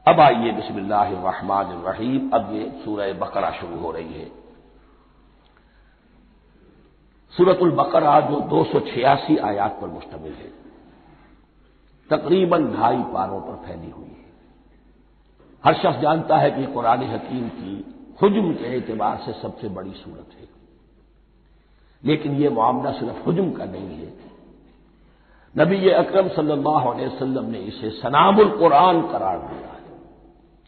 اب آئیے بسم اللہ الرحمن الرحیم، اب یہ سورہ بقرہ شروع ہو رہی ہے۔ سورۃ البقرہ جو 286 آیات پر مشتمل ہے، تقریباً 2.5 پاروں پر پھیلی ہوئی ہے۔ ہر شخص جانتا ہے کہ قرآن حکیم کی حجم کے اعتبار سے سب سے بڑی سورت ہے، لیکن یہ معاملہ صرف حجم کا نہیں ہے۔ نبی اکرم صلی اللہ علیہ وسلم نے اسے سنام القرآن قرار دیا ہے۔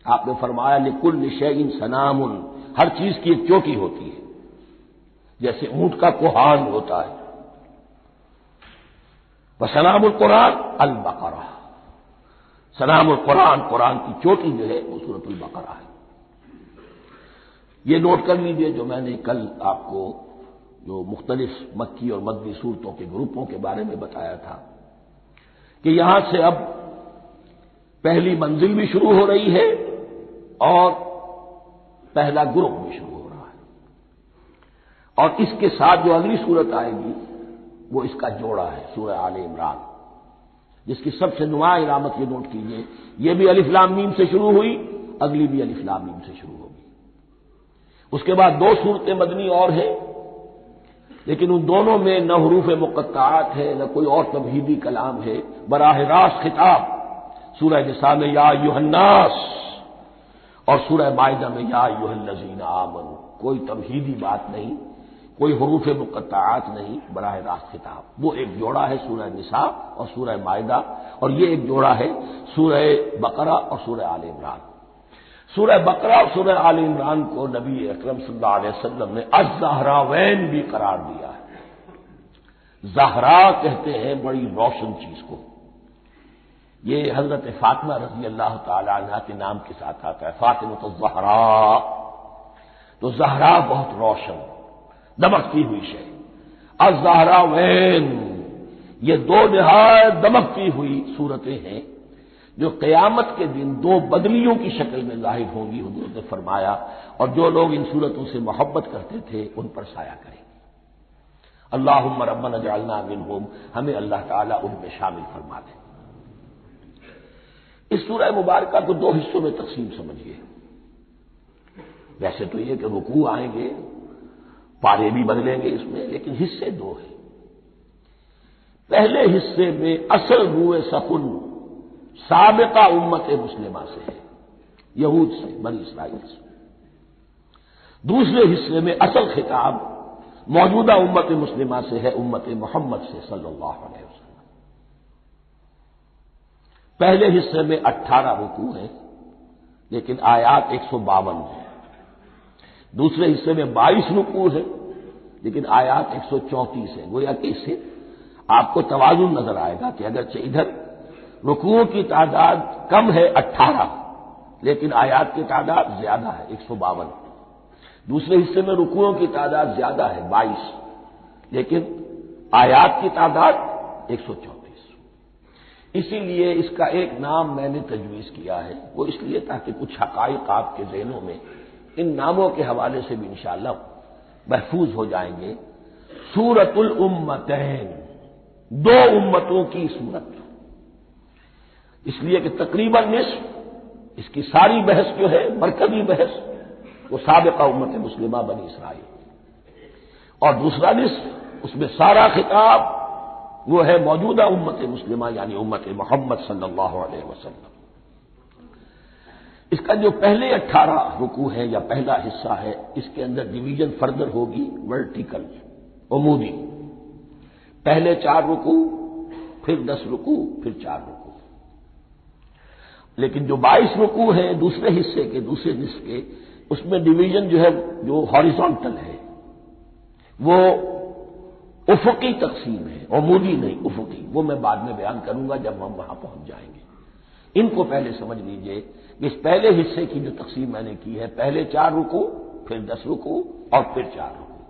آپ نے فرمایا لکل شیء سنام، ہر چیز کی ایک چوٹی ہوتی ہے، جیسے اونٹ کا کوہان ہوتا ہے۔ وسنام القرآن البقرہ، سنام القرآن، قرآن کی چوٹی جو ہے وہ سورۃ البقرہ ہے۔ یہ نوٹ کر لیجئے جو میں نے کل آپ کو جو مختلف مکی اور مدنی صورتوں کے گروپوں کے بارے میں بتایا تھا کہ یہاں سے اب پہلی منزل بھی شروع ہو رہی ہے اور پہلا گروپ بھی شروع ہو رہا ہے، اور اس کے ساتھ جو اگلی صورت آئے گی وہ اس کا جوڑا ہے، سورہ آل عمران، جس کی سب سے نمایاں علامت یہ نوٹ کیجیے، یہ بھی الف لام میم سے شروع ہوئی، اگلی بھی الف لام میم سے شروع ہوگی۔ اس کے بعد 2 صورتیں مدنی اور ہیں، لیکن ان دونوں میں نہ حروف مقطعات ہے نہ کوئی اور تمہیدی کلام ہے، براہ راست خطاب۔ سورہ نساء میں یا ایھا الناس اور سورہ مائدہ میں یا ایھا الذین آمنوا، کوئی تمہیدی بات نہیں، کوئی حروف مقطعات نہیں، براہ راست خطاب۔ وہ ایک جوڑا ہے سورہ نساء اور سورہ مائدہ، اور یہ ایک جوڑا ہے سورہ بقرہ اور سورہ آل عمران۔ سورہ بقرہ اور سورہ آل عمران کو نبی اکرم صلی اللہ علیہ وسلم نے الزہراوین بھی قرار دیا ہے۔ زہرا کہتے ہیں بڑی روشن چیز کو، یہ حضرت فاطمہ رضی اللہ تعالی عنہا کے نام کے ساتھ آتا ہے، فاطمۃ الزہراء، تو زہرا بہت روشن دمکتی ہوئی شے۔ الزہراوین، یہ 2 نہایت دمکتی ہوئی صورتیں ہیں جو قیامت کے دن 2 بدلیوں کی شکل میں ظاہر ہوں گی، حضور نے فرمایا، اور جو لوگ ان صورتوں سے محبت کرتے تھے ان پر سایہ کریں گے۔ اللہم ربنا اجعلنا منہم، ہمیں اللہ تعالیٰ ان میں شامل فرما دے۔ اس سورہ مبارکہ کو 2 حصوں میں تقسیم سمجھیے۔ ویسے تو یہ کہ رکوع آئیں گے، پارے بھی بدلیں گے اس میں، لیکن حصے 2 ہیں۔ پہلے حصے میں اصل روئے سخن سابقہ امت مسلمہ سے ہے، یہود سے، بنی اسرائیل سے۔ دوسرے حصے میں اصل خطاب موجودہ امت مسلمہ سے ہے، امت محمد سے صلی اللہ علیہ وسلم۔ پہلے حصے میں 18 رکوع ہیں، لیکن آیات 152 ہیں۔ دوسرے حصے میں 22 رکوع ہیں، لیکن آیات 134 ہیں۔ گویا کہ اس سے آپ کو توازن نظر آئے گا کہ اگرچہ ادھر رکوعوں کی تعداد کم ہے 18، لیکن آیات کی تعداد زیادہ ہے 152۔ دوسرے حصے میں رکوعوں کی تعداد زیادہ ہے 22، لیکن آیات کی تعداد 134۔ اسی لیے اس کا ایک نام میں نے تجویز کیا ہے، وہ اس لیے تاکہ کچھ حقائق آپ کے ذہنوں میں ان ناموں کے حوالے سے بھی انشاءاللہ محفوظ ہو جائیں گے۔ سورۃ الامتین، 2 امتوں کی سورت، اس لیے کہ تقریباً نصف اس کی ساری بحث جو ہے، مرکزی بحث، وہ سابقہ امت مسلمہ بنی اسرائیل، اور دوسرا نصف اس میں سارا خطاب وہ ہے موجودہ امت مسلمہ یعنی امت محمد صلی اللہ علیہ وسلم۔ اس کا جو پہلے 18 رکوع ہے یا پہلا حصہ ہے، اس کے اندر ڈویژن فردر ہوگی ورٹیکل، عمودی۔ پہلے 4 رکوع، پھر 10 رکوع، پھر 4 رکوع۔ لیکن جو 22 رکوع ہے دوسرے حصے کے، دوسرے نصف کے، اس میں ڈویژن جو ہے جو ہاریزونٹل ہے، وہ افقی تقسیم ہے، عمودی نہیں، افقی۔ وہ میں بعد میں بیان کروں گا جب ہم وہاں پہنچ جائیں گے۔ ان کو پہلے سمجھ لیجئے کہ اس پہلے حصے کی جو تقسیم میں نے کی ہے، پہلے 4 رکوع، پھر 10 رکوع اور پھر 4 رکوع۔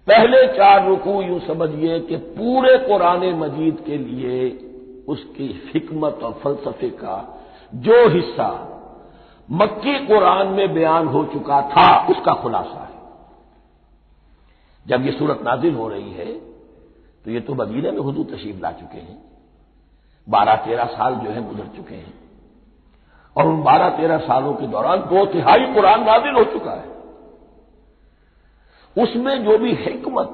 پہلے 4 رکوع یوں سمجھیے کہ پورے قرآن مجید کے لیے اس کی حکمت اور فلسفے کا جو حصہ مکی قرآن میں بیان ہو چکا تھا اس کا خلاصہ ہے۔ جب یہ سورت نازل ہو رہی ہے تو یہ تو مدینہ میں حضور تشریف لا چکے ہیں، 12-13 سال جو ہے گزر چکے ہیں۔ اور ان 12-13 سالوں کے دوران 2/3 قرآن نازل ہو چکا ہے۔ اس میں جو بھی حکمت،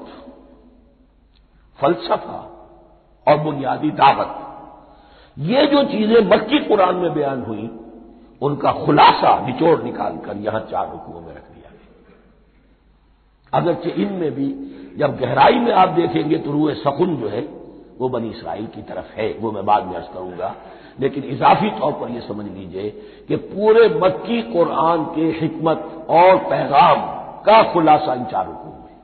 فلسفہ اور بنیادی دعوت، یہ جو چیزیں مکی قرآن میں بیان ہوئی، ان کا خلاصہ نچوڑ نکال کر یہاں 4 رکوعوں میں رکھ دیا گیا۔ اگرچہ ان میں بھی جب گہرائی میں آپ دیکھیں گے تو روح سخن جو ہے وہ بنی اسرائیل کی طرف ہے، وہ میں بعد میں عرض کروں گا، لیکن اضافی طور پر یہ سمجھ لیجئے کہ پورے مکی قرآن کے حکمت اور پیغام کا خلاصہ ان 4 رکوعوں میں۔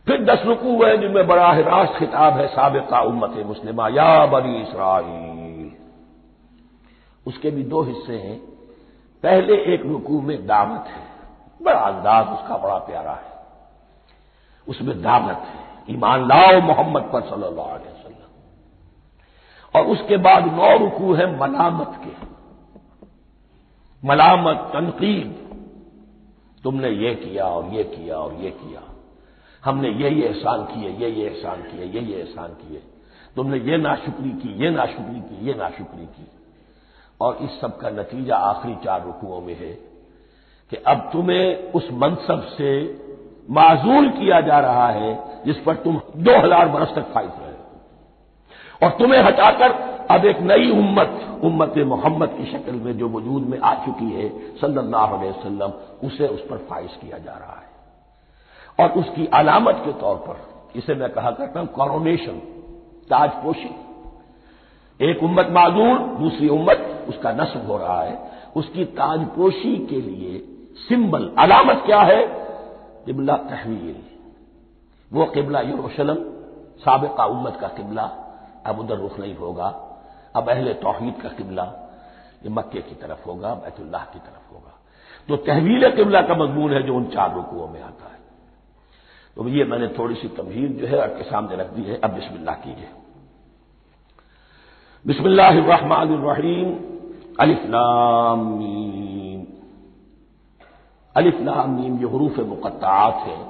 پھر 10 رکوع ہیں جن میں براہ راست خطاب ہے سابقہ امت مسلمہ، یا بنی اسرائیل۔ اس کے بھی 2 حصے ہیں۔ پہلے ایک رکوع میں دعوت ہے، بڑا انداز اس کا بڑا پیارا ہے، اس میں دعوت ہے، ایمان لاؤ محمد پر صلی اللہ علیہ وسلم۔ اور اس کے بعد 9 رکوع ہیں ملامت کے، ملامت، تنقید، تم نے یہ کیا اور یہ کیا اور یہ کیا، ہم نے یہ احسان کیے، یہ احسان کیے، یہ احسان کیے، تم نے یہ ناشکری کی، یہ ناشکری کی، یہ ناشکری کی۔ اور اس سب کا نتیجہ آخری 4 رکوعوں میں ہے کہ اب تمہیں اس منصب سے معزول کیا جا رہا ہے جس پر تم 2000 برس تک فائز رہے، اور تمہیں ہٹا کر اب ایک نئی امت محمد کی شکل میں جو وجود میں آ چکی ہے صلی اللہ علیہ وسلم، اسے اس پر فائز کیا جا رہا ہے۔ اور اس کی علامت کے طور پر اسے میں کہا کرتا ہوں کورونیشن، تاج پوشی۔ ایک امت معذور، دوسری امت اس کا نصب ہو رہا ہے، اس کی تاج پوشی کے لیے سمبل، علامت کیا ہے؟ قبلہ تحویل۔ وہ قبلہ یروشلم، سابقہ امت کا قبلہ اب ادھر رخ نہیں ہوگا، اب اہل توحید کا قبلہ یہ مکے کی طرف ہوگا، بیت اللہ کی طرف ہوگا۔ تو تحویل قبلہ کا مضمون ہے جو ان 4 رکوعوں میں آتا ہے۔ تو یہ میں نے تھوڑی سی تمہید جو ہے آپ کے سامنے رکھ دی ہے۔ اب بسم اللہ کیجیے۔ بسم اللہ الرحمن الرحیم، الف لام میم۔ الف لام میم یہ حروف مقطعات ہیں،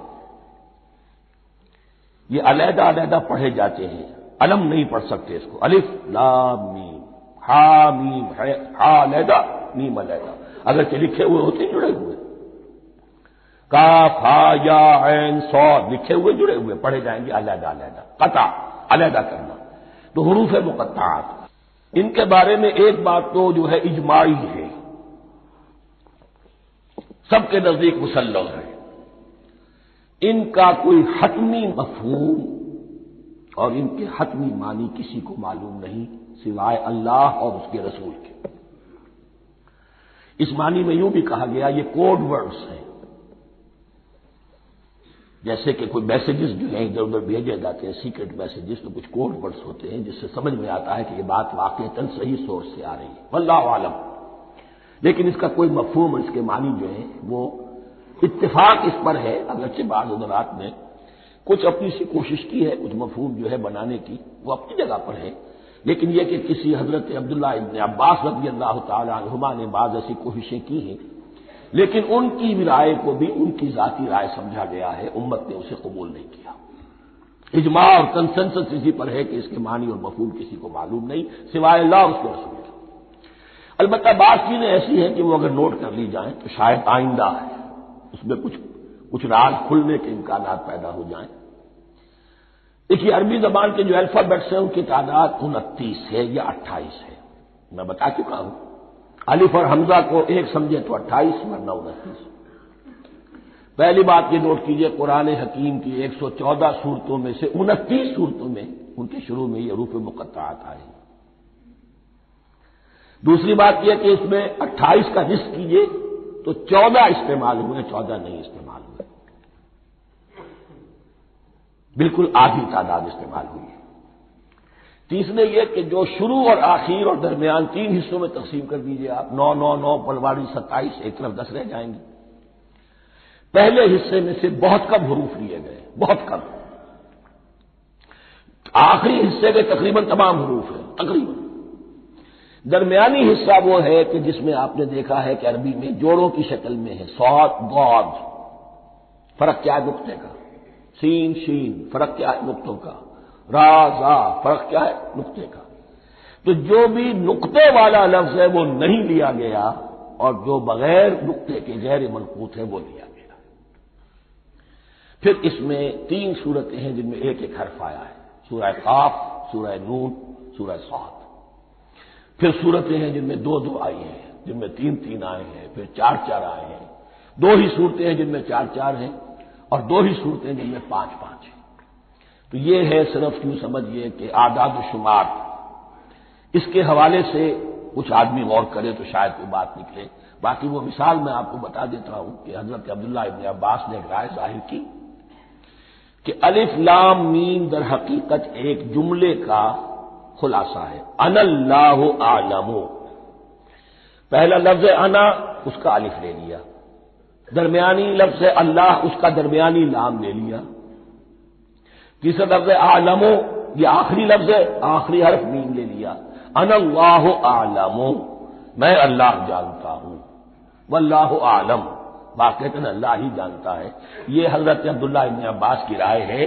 یہ علیحدہ علیحدہ پڑھے جاتے ہیں، علم نہیں پڑھ سکتے اس کو۔ الف لام میم، ہا میم ہے، ہا علیحدہ میم علیحدہ، اگرچہ لکھے ہوئے ہوتے ہیں جڑے ہوئے، کاف ہا یا عین صاد لکھے ہوئے جڑے ہوئے، پڑھے جائیں گے علیحدہ علیحدہ، قطع علیحدہ کرنا۔ تو حروف مقطعات، ان کے بارے میں ایک بات تو جو ہے اجماعی ہے، سب کے نزدیک مسلم ہے، ان کا کوئی حتمی مفہوم اور ان کے حتمی معنی کسی کو معلوم نہیں سوائے اللہ اور اس کے رسول کے۔ اس معنی میں یوں بھی کہا گیا یہ کوڈ ورڈز ہیں، جیسے کہ کوئی میسیجز جو ہیں ادھر ادھر بھیجے جاتے ہیں، سیکرٹ میسیجز، تو کچھ کوڈ ورڈز ہوتے ہیں جس سے سمجھ میں آتا ہے کہ یہ بات واقعتاً صحیح سورس سے آ رہی ہے، واللہ عالم۔ لیکن اس کا کوئی مفہوم اور اس کے معنی جو ہے وہ اتفاق اس پر ہے، اگرچہ بعض حضرات نے کچھ اپنی سی کوشش کی ہے، کچھ مفہوم جو ہے بنانے کی، وہ اپنی جگہ پر ہے، لیکن یہ کہ کسی حضرت عبداللہ ابن عباس رضی اللہ تعالی عنہما نے بعض ایسی کوششیں کی ہیں، لیکن ان کی بھی رائے کو بھی ان کی ذاتی رائے سمجھا گیا ہے، امت نے اسے قبول نہیں کیا۔ اجماع اور کنسنسس اسی پر ہے کہ اس کے معنی اور مفہوم کسی کو معلوم نہیں سوائے اللہ اور اس کے رسول کے۔ البتہ بعض چیزیں ایسی ہیں کہ وہ اگر نوٹ کر لی جائیں تو شاید آئندہ ہے اس میں کچھ راز کھلنے کے امکانات پیدا ہو جائیں۔ دیکھیے عربی زبان کے جو الفابیٹس ہیں ان کی تعداد 29 ہے یا 28 ہے، میں بتا چکا ہوں۔ الف اور حمزہ کو ایک سمجھے تو 28 ورنہ 29۔ پہلی بات یہ نوٹ کیجئے، قرآن حکیم کی 114 سورتوں میں سے 29 سورتوں میں ان کے شروع میں یہ حروف مقطعات آئے۔ دوسری بات یہ کہ اس میں 28 کا نصف کیجئے تو 14 استعمال ہوئے، 14 نہیں استعمال ہوئے، بالکل آدھی تعداد استعمال ہوئی ہے۔ تیسرے یہ کہ جو شروع اور آخر اور درمیان 3 حصوں میں تقسیم کر دیجئے آپ، 9 9 9 پلواڑی 27، ایک طرف 10 رہ جائیں گے۔ پہلے حصے میں سے بہت کم حروف لیے گئے، بہت کم۔ آخری حصے کے تقریباً تمام حروف ہیں، تقریباً۔ درمیانی حصہ وہ ہے کہ جس میں آپ نے دیکھا ہے کہ عربی میں جوڑوں کی شکل میں ہے، صاد ضاد، فرق کیا ہے نقطے کا، سین شین فرق کیا ہے نقطوں کا، را زا فرق کیا ہے نقطے کا۔ تو جو بھی نقطے والا لفظ ہے وہ نہیں لیا گیا، اور جو بغیر نقطے کے غیر منقوط ہے وہ لیا گیا۔ پھر اس میں 3 صورتیں ہیں جن میں ایک ایک حرف آیا ہے، سورہ قاف، سورہ نون، سورہ صاد۔ پھر صورتیں ہیں جن میں 2 آئی ہیں، جن میں 3 آئے ہیں، پھر 4 آئے ہیں، 2 ہی صورتیں ہیں جن میں 4 ہیں، اور 2 ہی صورتیں جن میں 5 ہیں۔ تو یہ ہے صرف یوں سمجھیے کہ اعداد و شمار۔ اس کے حوالے سے کچھ آدمی غور کرے تو شاید کوئی بات نکلے۔ باقی وہ مثال میں آپ کو بتا دیتا ہوں کہ حضرت عبداللہ ابن عباس نے ایک رائے ظاہر کی کہ الف لام میم در حقیقت ایک جملے کا خلاصہ ہے۔ انا اللہ اعلم، پہلا لفظ انا، اس کا الف لے لیا، درمیانی لفظ اللہ، اس کا درمیانی لام لے لیا، تیسرا لفظ اعلم، یہ آخری لفظ ہے، آخری حرف میم لے لیا، انا اللہ اعلم، میں اللہ جانتا ہوں، واللہ اعلم، واقعتاً اللہ ہی جانتا ہے۔ یہ حضرت عبداللہ ابن عباس کی رائے ہے،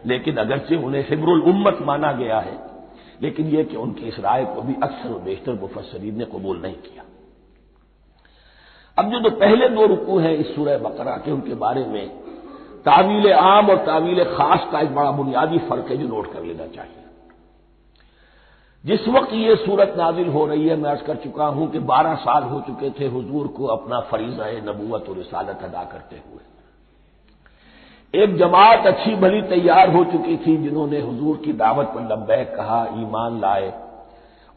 لیکن اگرچہ انہیں حبر الامت مانا گیا ہے، لیکن یہ کہ ان کی اس رائے کو بھی اکثر و بیشتر مفسرین نے قبول نہیں کیا۔ اب جو پہلے 2 رکوع ہیں اس سورہ بقرہ کے، ان کے بارے میں تعویل عام اور تعویل خاص کا ایک بڑا بنیادی فرق ہے جو نوٹ کر لینا چاہیے۔ جس وقت یہ صورت نازل ہو رہی ہے، میں عرض کر چکا ہوں کہ 12 سال ہو چکے تھے حضور کو اپنا فریضہ نبوت و رسالت ادا کرتے ہوئے۔ ایک جماعت اچھی بھلی تیار ہو چکی تھی جنہوں نے حضور کی دعوت پر لبیک کہا، ایمان لائے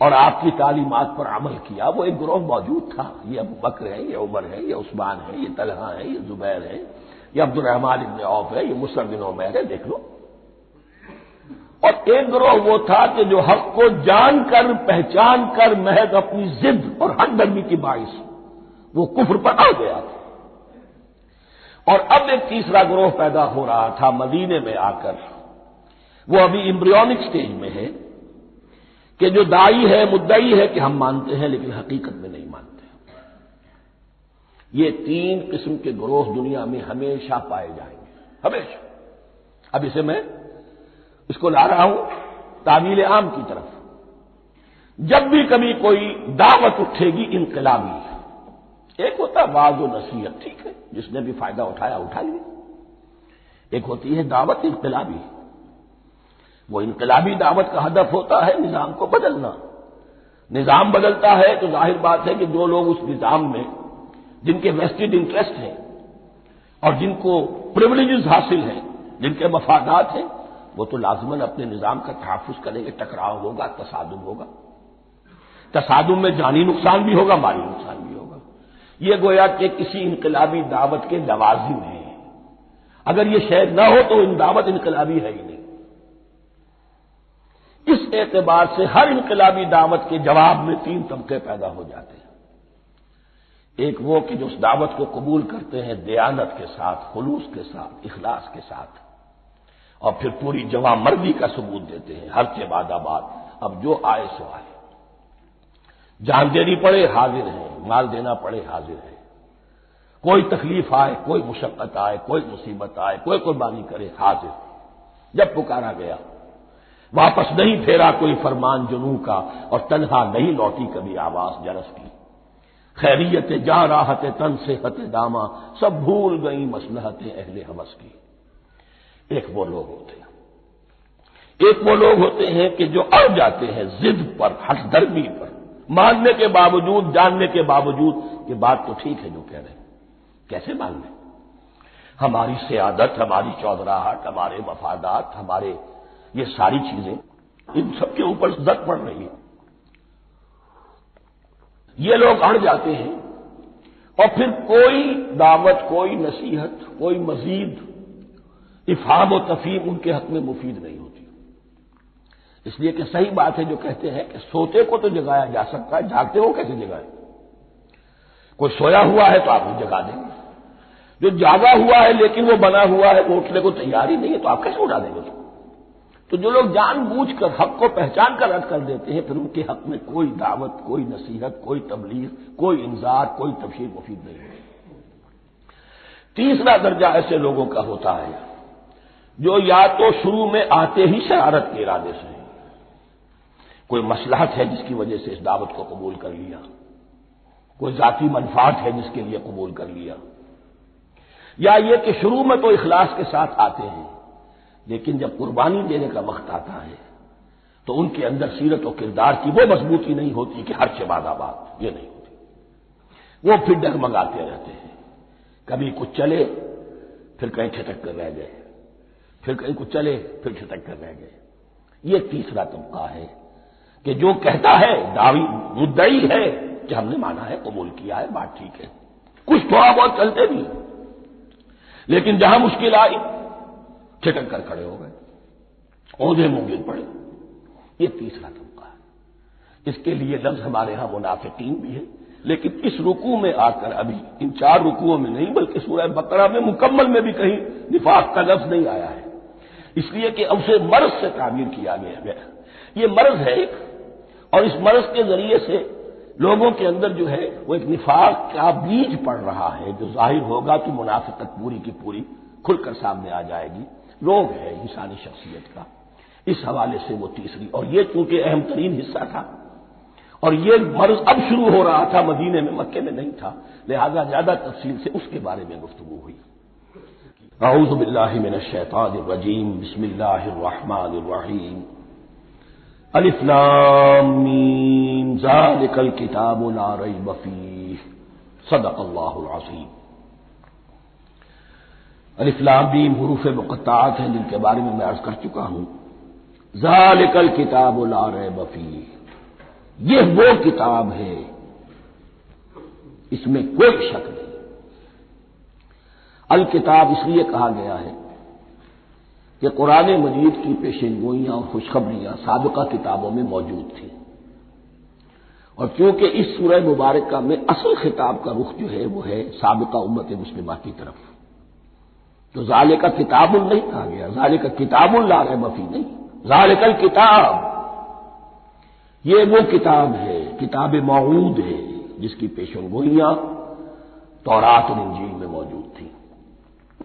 اور آپ کی تعلیمات پر عمل کیا۔ وہ ایک گروہ موجود تھا، یہ ابو بکر ہے، یہ عمر ہے، یہ عثمان ہے، یہ طلحہ ہے، یہ زبیر ہے، یہ عبد الرحمن ابن عوف ہے، یہ مصعب بن عمیر ہے، دیکھ لو۔ اور ایک گروہ وہ تھا کہ جو حق کو جان کر پہچان کر محض اپنی ضد اور ہٹ درمی کی باعث وہ کفر پر آ گیا تھا۔ اور اب ایک تیسرا گروہ پیدا ہو رہا تھا مدینے میں آ کر، وہ ابھی ایمبریونک سٹیج میں ہے، کہ جو داعی ہے، مدعی ہے کہ ہم مانتے ہیں لیکن حقیقت میں نہیں مانتے۔ یہ 3 قسم کے گروہ دنیا میں ہمیشہ پائے جائیں گے، ہمیشہ۔ اب اسے میں اس کو لا رہا ہوں تعویل عام کی طرف۔ جب بھی کبھی کوئی دعوت اٹھے گی انقلابی، ایک ہوتا ہے وعظ و نصیحت، ٹھیک ہے، جس نے بھی فائدہ اٹھایا اٹھا لیا۔ ایک ہوتی ہے دعوت انقلابی، وہ انقلابی دعوت کا ہدف ہوتا ہے نظام کو بدلنا۔ نظام بدلتا ہے تو ظاہر بات ہے کہ جو لوگ اس نظام میں جن کے ویسٹڈ انٹرسٹ ہیں اور جن کو پریولیجز حاصل ہیں، جن کے مفادات ہیں، وہ تو لازماً اپنے نظام کا تحفظ کریں گے، ٹکراؤ ہوگا، تصادم ہوگا، تصادم میں جانی نقصان بھی ہوگا، مالی نقصان بھی ہوگا۔ یہ گویا کہ کسی انقلابی دعوت کے لوازم ہیں، اگر یہ شے نہ ہو تو ان دعوت انقلابی ہے ہی نہیں۔ اس اعتبار سے ہر انقلابی دعوت کے جواب میں 3 طبقے پیدا ہو جاتے ہیں۔ ایک وہ کہ جو اس دعوت کو قبول کرتے ہیں دیانت کے ساتھ، خلوص کے ساتھ، اخلاص کے ساتھ، اور پھر پوری جواں مردی کا ثبوت دیتے ہیں، ہر کے بعد آباد، اب جو آئے سو آئے، جان دینی پڑے حاضر ہیں، مال دینا پڑے حاضر ہیں، کوئی تکلیف آئے، کوئی مشقت آئے، کوئی مصیبت آئے، کوئی قربانی کرے، حاضر۔ جب پکارا گیا واپس نہیں پھیرا کوئی فرمان جنوں کا، اور تنہا نہیں لوٹی کبھی آواز جرس کی، خیریت جاں راحت تن صحت داما، سب بھول گئی مصلحت اہل ہوس کی۔ ایک وہ لوگ ہوتے ہیں کہ جو اڑ جاتے ہیں ضد پر، ہٹ درمی پر، ماننے کے باوجود، جاننے کے باوجود کہ بات تو ٹھیک ہے جو کہہ رہے ہیں، کیسے مان لیں؟ ہماری سیادت، ہماری چودراہٹ، ہمارے مفادات، ہمارے یہ ساری چیزیں ان سب کے اوپر زد پڑ رہی ہے۔ یہ لوگ اڑ جاتے ہیں اور پھر کوئی دعوت، کوئی نصیحت، کوئی مزید افہام و تفہیم ان کے حق میں مفید نہیں ہوتی، اس لیے کہ صحیح بات ہے جو کہتے ہیں کہ سوتے کو تو جگایا جا سکتا ہے، جاگتے ہو کیسے جگائیں؟ کوئی سویا ہوا ہے تو آپ وہ جگا دیں گے، جو جاگا ہوا ہے لیکن وہ بنا ہوا ہے، وہ اٹھنے کو تیار ہی نہیں ہے، تو آپ کیسے اٹھا دیں گے؟ تو جو لوگ جان بوجھ کر حق کو پہچان کر رد کر دیتے ہیں، پھر ان کے حق میں کوئی دعوت، کوئی نصیحت، کوئی تبلیغ، کوئی انذار، کوئی تبشیر مفید نہیں ہوتی۔ تیسرا درجہ ایسے لوگوں کا ہوتا ہے جو یا تو شروع میں آتے ہی شرارت کے ارادے سے، کوئی مصلحت ہے جس کی وجہ سے اس دعوت کو قبول کر لیا، کوئی ذاتی منفعت ہے جس کے لیے قبول کر لیا، یا یہ کہ شروع میں تو اخلاص کے ساتھ آتے ہیں لیکن جب قربانی دینے کا وقت آتا ہے تو ان کے اندر سیرت و کردار کی وہ مضبوطی نہیں ہوتی کہ ہر شباد آباد، یہ نہیں ہوتی، وہ پھر ڈگمگاتے رہتے ہیں، کبھی کچھ چلے پھر کہیں چھٹک کر رہ گئے، پھر کہیں کچھ چلے پھر چھٹک کر رہ گئے۔ یہ تیسرا طبقہ ہے کہ جو کہتا ہے، دعوی مدعی ہے کہ ہم نے مانا ہے، قبول کیا ہے، بات ٹھیک ہے، کچھ تھوڑا بہت چلتے بھی، لیکن جہاں مشکل آئی چھٹک کر کھڑے ہو گئے، عہدے منہ گر پڑے۔ یہ تیسرا طبقہ ہے۔ اس کے لیے لفظ ہمارے ہاں منافقین بھی ہے، لیکن اس رکوع میں آ کر ابھی ان 4 رکوعوں میں نہیں بلکہ سورہ بقرہ میں مکمل میں بھی کہیں نفاق کا لفظ نہیں آیا ہے، اس لیے کہ اسے مرض سے تعبیر کیا گیا ہے۔ یہ مرض ہے ایک، اور اس مرض کے ذریعے سے لوگوں کے اندر جو ہے وہ ایک نفاق کا بیج پڑ رہا ہے جو ظاہر ہوگا کہ منافقت پوری کی پوری کھل کر سامنے آ جائے گی۔ روگ ہے انسانی شخصیت کا، اس حوالے سے وہ تیسری، اور یہ چونکہ اہم ترین حصہ تھا اور یہ مرض اب شروع ہو رہا تھا، مدینے میں، مکے میں نہیں تھا، لہذا زیادہ تفصیل سے اس کے بارے میں گفتگو ہوئی۔ اعوذ باللہ من الشیطان الرجیم، بسم اللہ الرحمن الرحیم، الف لام میم ذالک الکتاب لا ریب فیہ، صدق اللہ العظیم۔ الف لام میم حروف مقطعات ہیں جن کے بارے میں عرض کر چکا ہوں۔ ذالک الکتاب لا ریب فیہ، یہ وہ کتاب ہے اس میں کوئی شک نہیں۔ الکتاب اس لیے کہا گیا ہے کہ قرآن مجید کی پیشنگوئیاں اور خوشخبریاں سابقہ کتابوں میں موجود تھیں، اور کیونکہ اس سورہ مبارکہ میں اصل خطاب کا رخ جو ہے وہ ہے سابقہ امت مسلمہ کی طرف، تو ذالک کتاب نہیں کہا گیا، ذالک کتاب لا ریب فیہ نہیں، ذالک الکتاب، یہ وہ کتاب ہے، کتاب موعود ہے جس کی پیشنگوئیاں تورات اور انجیل میں موجود تھیں۔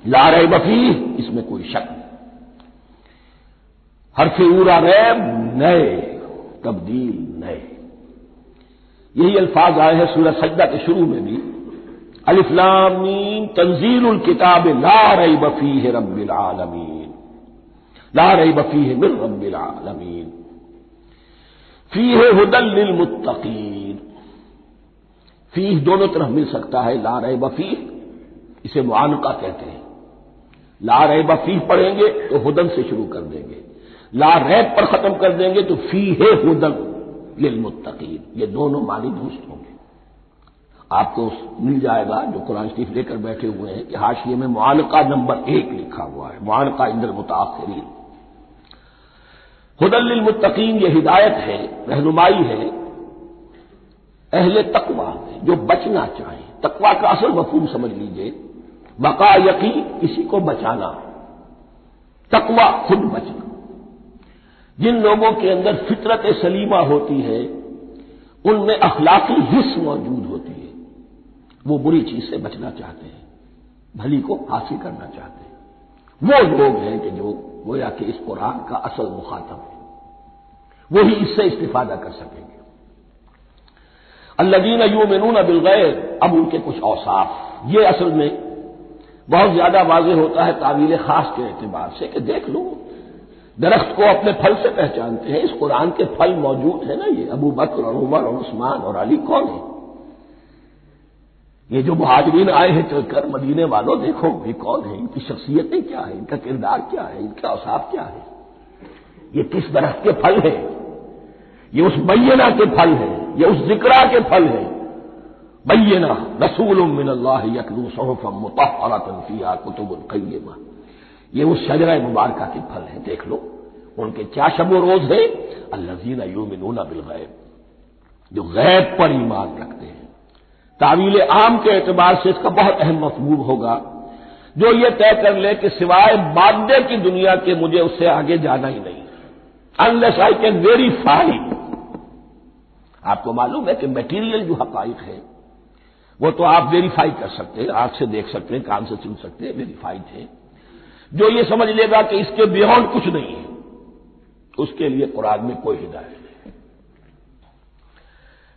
لا ریب فیہ، اس میں کوئی شک نہیں۔ حرف اورا ریب، نئے، تبدیل، نئے، یہی الفاظ آئے ہیں سورہ سجدہ کے شروع میں بھی، الف لام میم تنزیل الکتاب لا ریب فیہ رب العالمین، لا ریب فیہ من رب العالمین، فیہ ھدی للمتقین، فیہ دونوں طرف مل سکتا ہے، لا ریب فیہ اسے معانقہ کہتے ہیں، لا ریب فیہ پڑھیں گے تو ھدی سے شروع کر دیں گے، لا ریب پر ختم کر دیں گے تو فیہ ھدی للمتقین، یہ دونوں معنی درست ہوں گے۔ آپ کو مل جائے گا جو قرآن شریف لے کر بیٹھے ہوئے ہیں کہ حاشیے میں معانقہ نمبر 1 لکھا ہوا ہے، معانقہ عند المتاخرین۔ ھدی للمتقین یہ ہدایت ہے، رہنمائی ہے اہل تقوی میں جو بچنا چاہیں۔ تقوی کا اصل مفہوم سمجھ لیجئے، بقا یقین، کسی کو بچانا، تقوی خود بچنا۔ جن لوگوں کے اندر فطرت سلیمہ ہوتی ہے ان میں اخلاقی حس موجود ہوتی ہے، وہ بری چیز سے بچنا چاہتے ہیں، بھلی کو حاصل کرنا چاہتے ہیں، وہ لوگ ہیں کہ جو گویا کہ اس قرآن کا اصل مخاطب ہے، وہی اس سے استفادہ کر سکیں گے۔ الذین یؤمنون بالغیب، اب ان کے کچھ اوصاف، یہ اصل میں بہت زیادہ واضح ہوتا ہے تعویل خاص کے اعتبار سے کہ دیکھ لو درخت کو اپنے پھل سے پہچانتے ہیں، اس قرآن کے پھل موجود ہیں نا، یہ ابو بکر اور عمر اور عثمان اور علی کون ہیں؟ یہ جو مہاجرین آئے ہیں چل کر، مدینے والوں دیکھو یہ کون ہیں، ان کی شخصیتیں کیا ہیں، ان کا کردار کیا ہے، ان کے اوصاف کیا ہے، یہ کس درخت کے پھل ہیں، یہ اس بینہ کے پھل ہیں، یہ اس ذکرہ کے پھل ہیں۔ بینہ رسول من اللہ یتلو صحفا مطہرۃ فیہا کتب قیمہ، یہ اس شجرہ مبارکہ کے پھل ہیں، دیکھ لو ان کے کیا شب و روز ہے، الذین یؤمنون بالغیب، جو غیب پر ایمان رکھتے ہیں۔ تعویل عام کے اعتبار سے اس کا بہت اہم مفہوم ہوگا، جو یہ طے کر لے کہ سوائے مادے کی دنیا کے مجھے اس سے آگے جانا ہی نہیں، unless I can verify۔ آپ کو معلوم ہے کہ میٹیریل جو حقائق ہے وہ تو آپ ویریفائی کر سکتے ہیں، آنکھ سے دیکھ سکتے ہیں، کان سے سن سکتے ہیں، ویریفائڈ ہے۔ جو یہ سمجھ لے گا کہ اس کے بیونڈ کچھ نہیں ہے، اس کے لیے قرآن میں کوئی ہدایت نہیں۔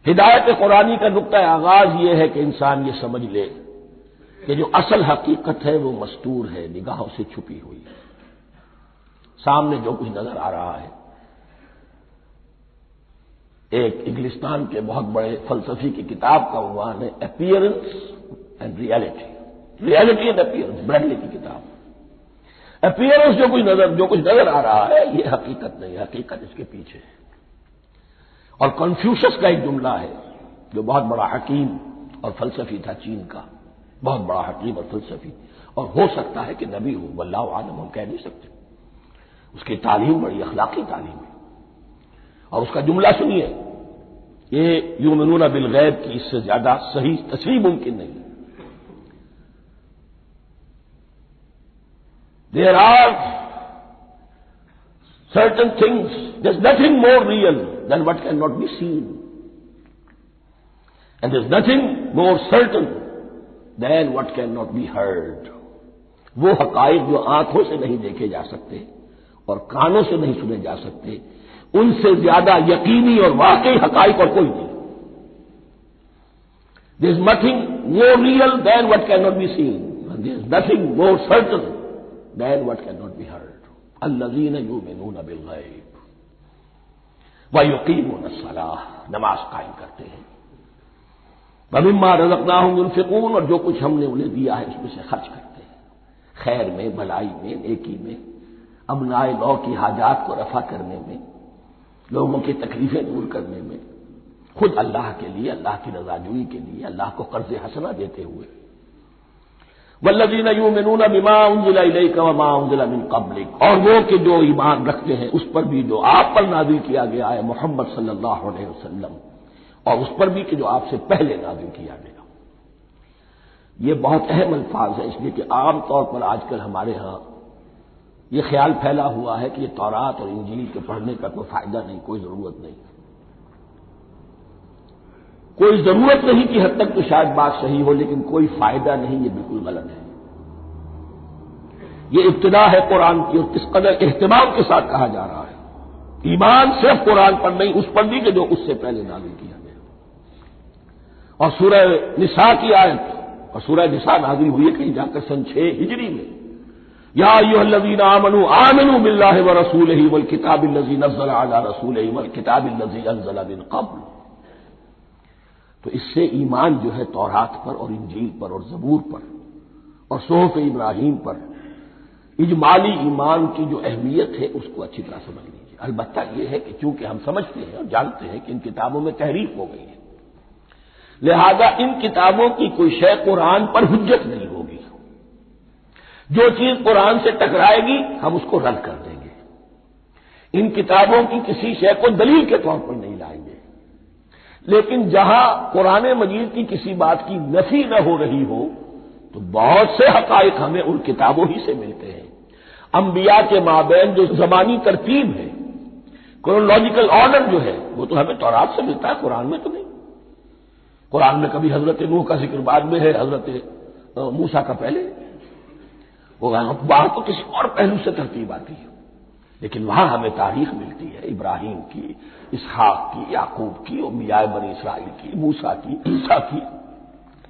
ہدایت قرآنی کا نقطہ آغاز یہ ہے کہ انسان یہ سمجھ لے کہ جو اصل حقیقت ہے وہ مستور ہے، نگاہوں سے چھپی ہوئی ہے، سامنے جو کچھ نظر آ رہا ہے۔ ایک انگلستان کے بہت بڑے فلسفی کی کتاب کا عنوان ہے appearance and reality, reality and appearance, Bradley کی کتاب۔ اپیئرنس جو کچھ نظر آ رہا ہے یہ حقیقت نہیں، حقیقت اس کے پیچھے ہے۔ اور کنفیوشس کا ایک جملہ ہے جو بہت بڑا حکیم اور فلسفی تھا، چین کا بہت بڑا حکیم اور فلسفی، اور ہو سکتا ہے کہ نبی ہو، واللہ عالم، ہم کہہ نہیں سکتے۔ اس کی تعلیم بڑی اخلاقی تعلیم ہے، اور اس کا جملہ سنیے، یہ یؤمنون بالغیب کی اس سے زیادہ صحیح تصریح ممکن نہیں۔ There are certain things, there's nothing more real than what cannot be seen. And there's nothing more certain than what cannot be heard. وہ حقائق جو آنکھوں سے نہیں دیکھے جا سکتے اور کانوں سے نہیں سنے جا سکتے، ان سے زیادہ یقینی اور واقعی حقائق اور کوئی نہیں۔ There's nothing more real than what cannot be seen. And there's nothing more certain than what cannot be heard. الذین یؤمنون بالغیب ویقیمون الصلاۃ، نماز قائم کرتے ہیں، ومما رزقناہم ينفقون، اور جو کچھ ہم نے انہیں دیا ہے اس میں سے خرچ کرتے ہیں، خیر میں، بھلائی میں، نیکی میں، ابنائے نو کی حاجات کو رفع کرنے میں، لوگوں کی تکلیفیں دور کرنے میں، خود اللہ کے لیے، اللہ کی رضا جوئی کے لیے، اللہ کو قرض حسنہ دیتے ہوئے۔ والذین یؤمنون بما انزل الیک وما انزل من قبلک، اور وہ کہ جو ایمان رکھتے ہیں اس پر بھی جو آپ پر نازل کیا گیا ہے محمد صلی اللہ علیہ وسلم، اور اس پر بھی کہ جو آپ سے پہلے نازل کیا گیا۔ یہ بہت اہم الفاظ ہیں، اس لیے کہ عام طور پر آج کل ہمارے ہاں یہ خیال پھیلا ہوا ہے کہ یہ تورات اور انجیل کے پڑھنے کا کوئی فائدہ نہیں، کوئی ضرورت نہیں، کوئی ضرورت نہیں کی حد تک تو شاید بات صحیح ہو، لیکن کوئی فائدہ نہیں، یہ بالکل غلط ہے۔ یہ ابتدا ہے قرآن کی، اور کس قدر اہتمام کے ساتھ کہا جا رہا ہے، ایمان صرف قرآن پر نہیں، اس پر بھی کہ جو اس سے پہلے نازل کیا گیا۔ اور سورہ نساء کی آیت، اور سورہ نساء نازل ہوئی ہے کہیں جا کر سن 6 ہجری میں، یا ایھا الذین آمنوا آمنوا باللہ ورسولہ والکتاب الذی نزل علی رسولہ والکتاب الذی انزل من قبل۔ تو اس سے ایمان جو ہے تورات پر اور انجیل پر اور زبور پر اور صحف ابراہیم پر، اجمالی ایمان کی جو اہمیت ہے اس کو اچھی طرح سمجھ لیجیے۔ البتہ یہ ہے کہ چونکہ ہم سمجھتے ہیں اور جانتے ہیں کہ ان کتابوں میں تحریف ہو گئی ہے، لہذا ان کتابوں کی کوئی شے قرآن پر حجت نہیں ہوگی، جو چیز قرآن سے ٹکرائے گی ہم اس کو رد کر دیں گے، ان کتابوں کی کسی شے کو دلیل کے طور پر نہیں لائیں گے۔ لیکن جہاں قرآن مجید کی کسی بات کی نفی نہ ہو رہی ہو تو بہت سے حقائق ہمیں ان کتابوں ہی سے ملتے ہیں۔ انبیاء کے مابین جو زمانی ترتیب ہے، کرونالوجیکل آرڈر جو ہے، وہ تو ہمیں تورات سے ملتا ہے، قرآن میں تو نہیں۔ قرآن میں کبھی حضرت نوح کا ذکر بعد میں ہے، حضرت موسیٰ کا پہلے، وہ وہاں تو کسی اور پہلو سے ترتیب آتی ہے، لیکن وہاں ہمیں تاریخ ملتی ہے ابراہیم کی، اسحاق کی، یعقوب کی، انبیاء بنی اسرائیل کی، موسیٰ کی، عیسیٰ کی،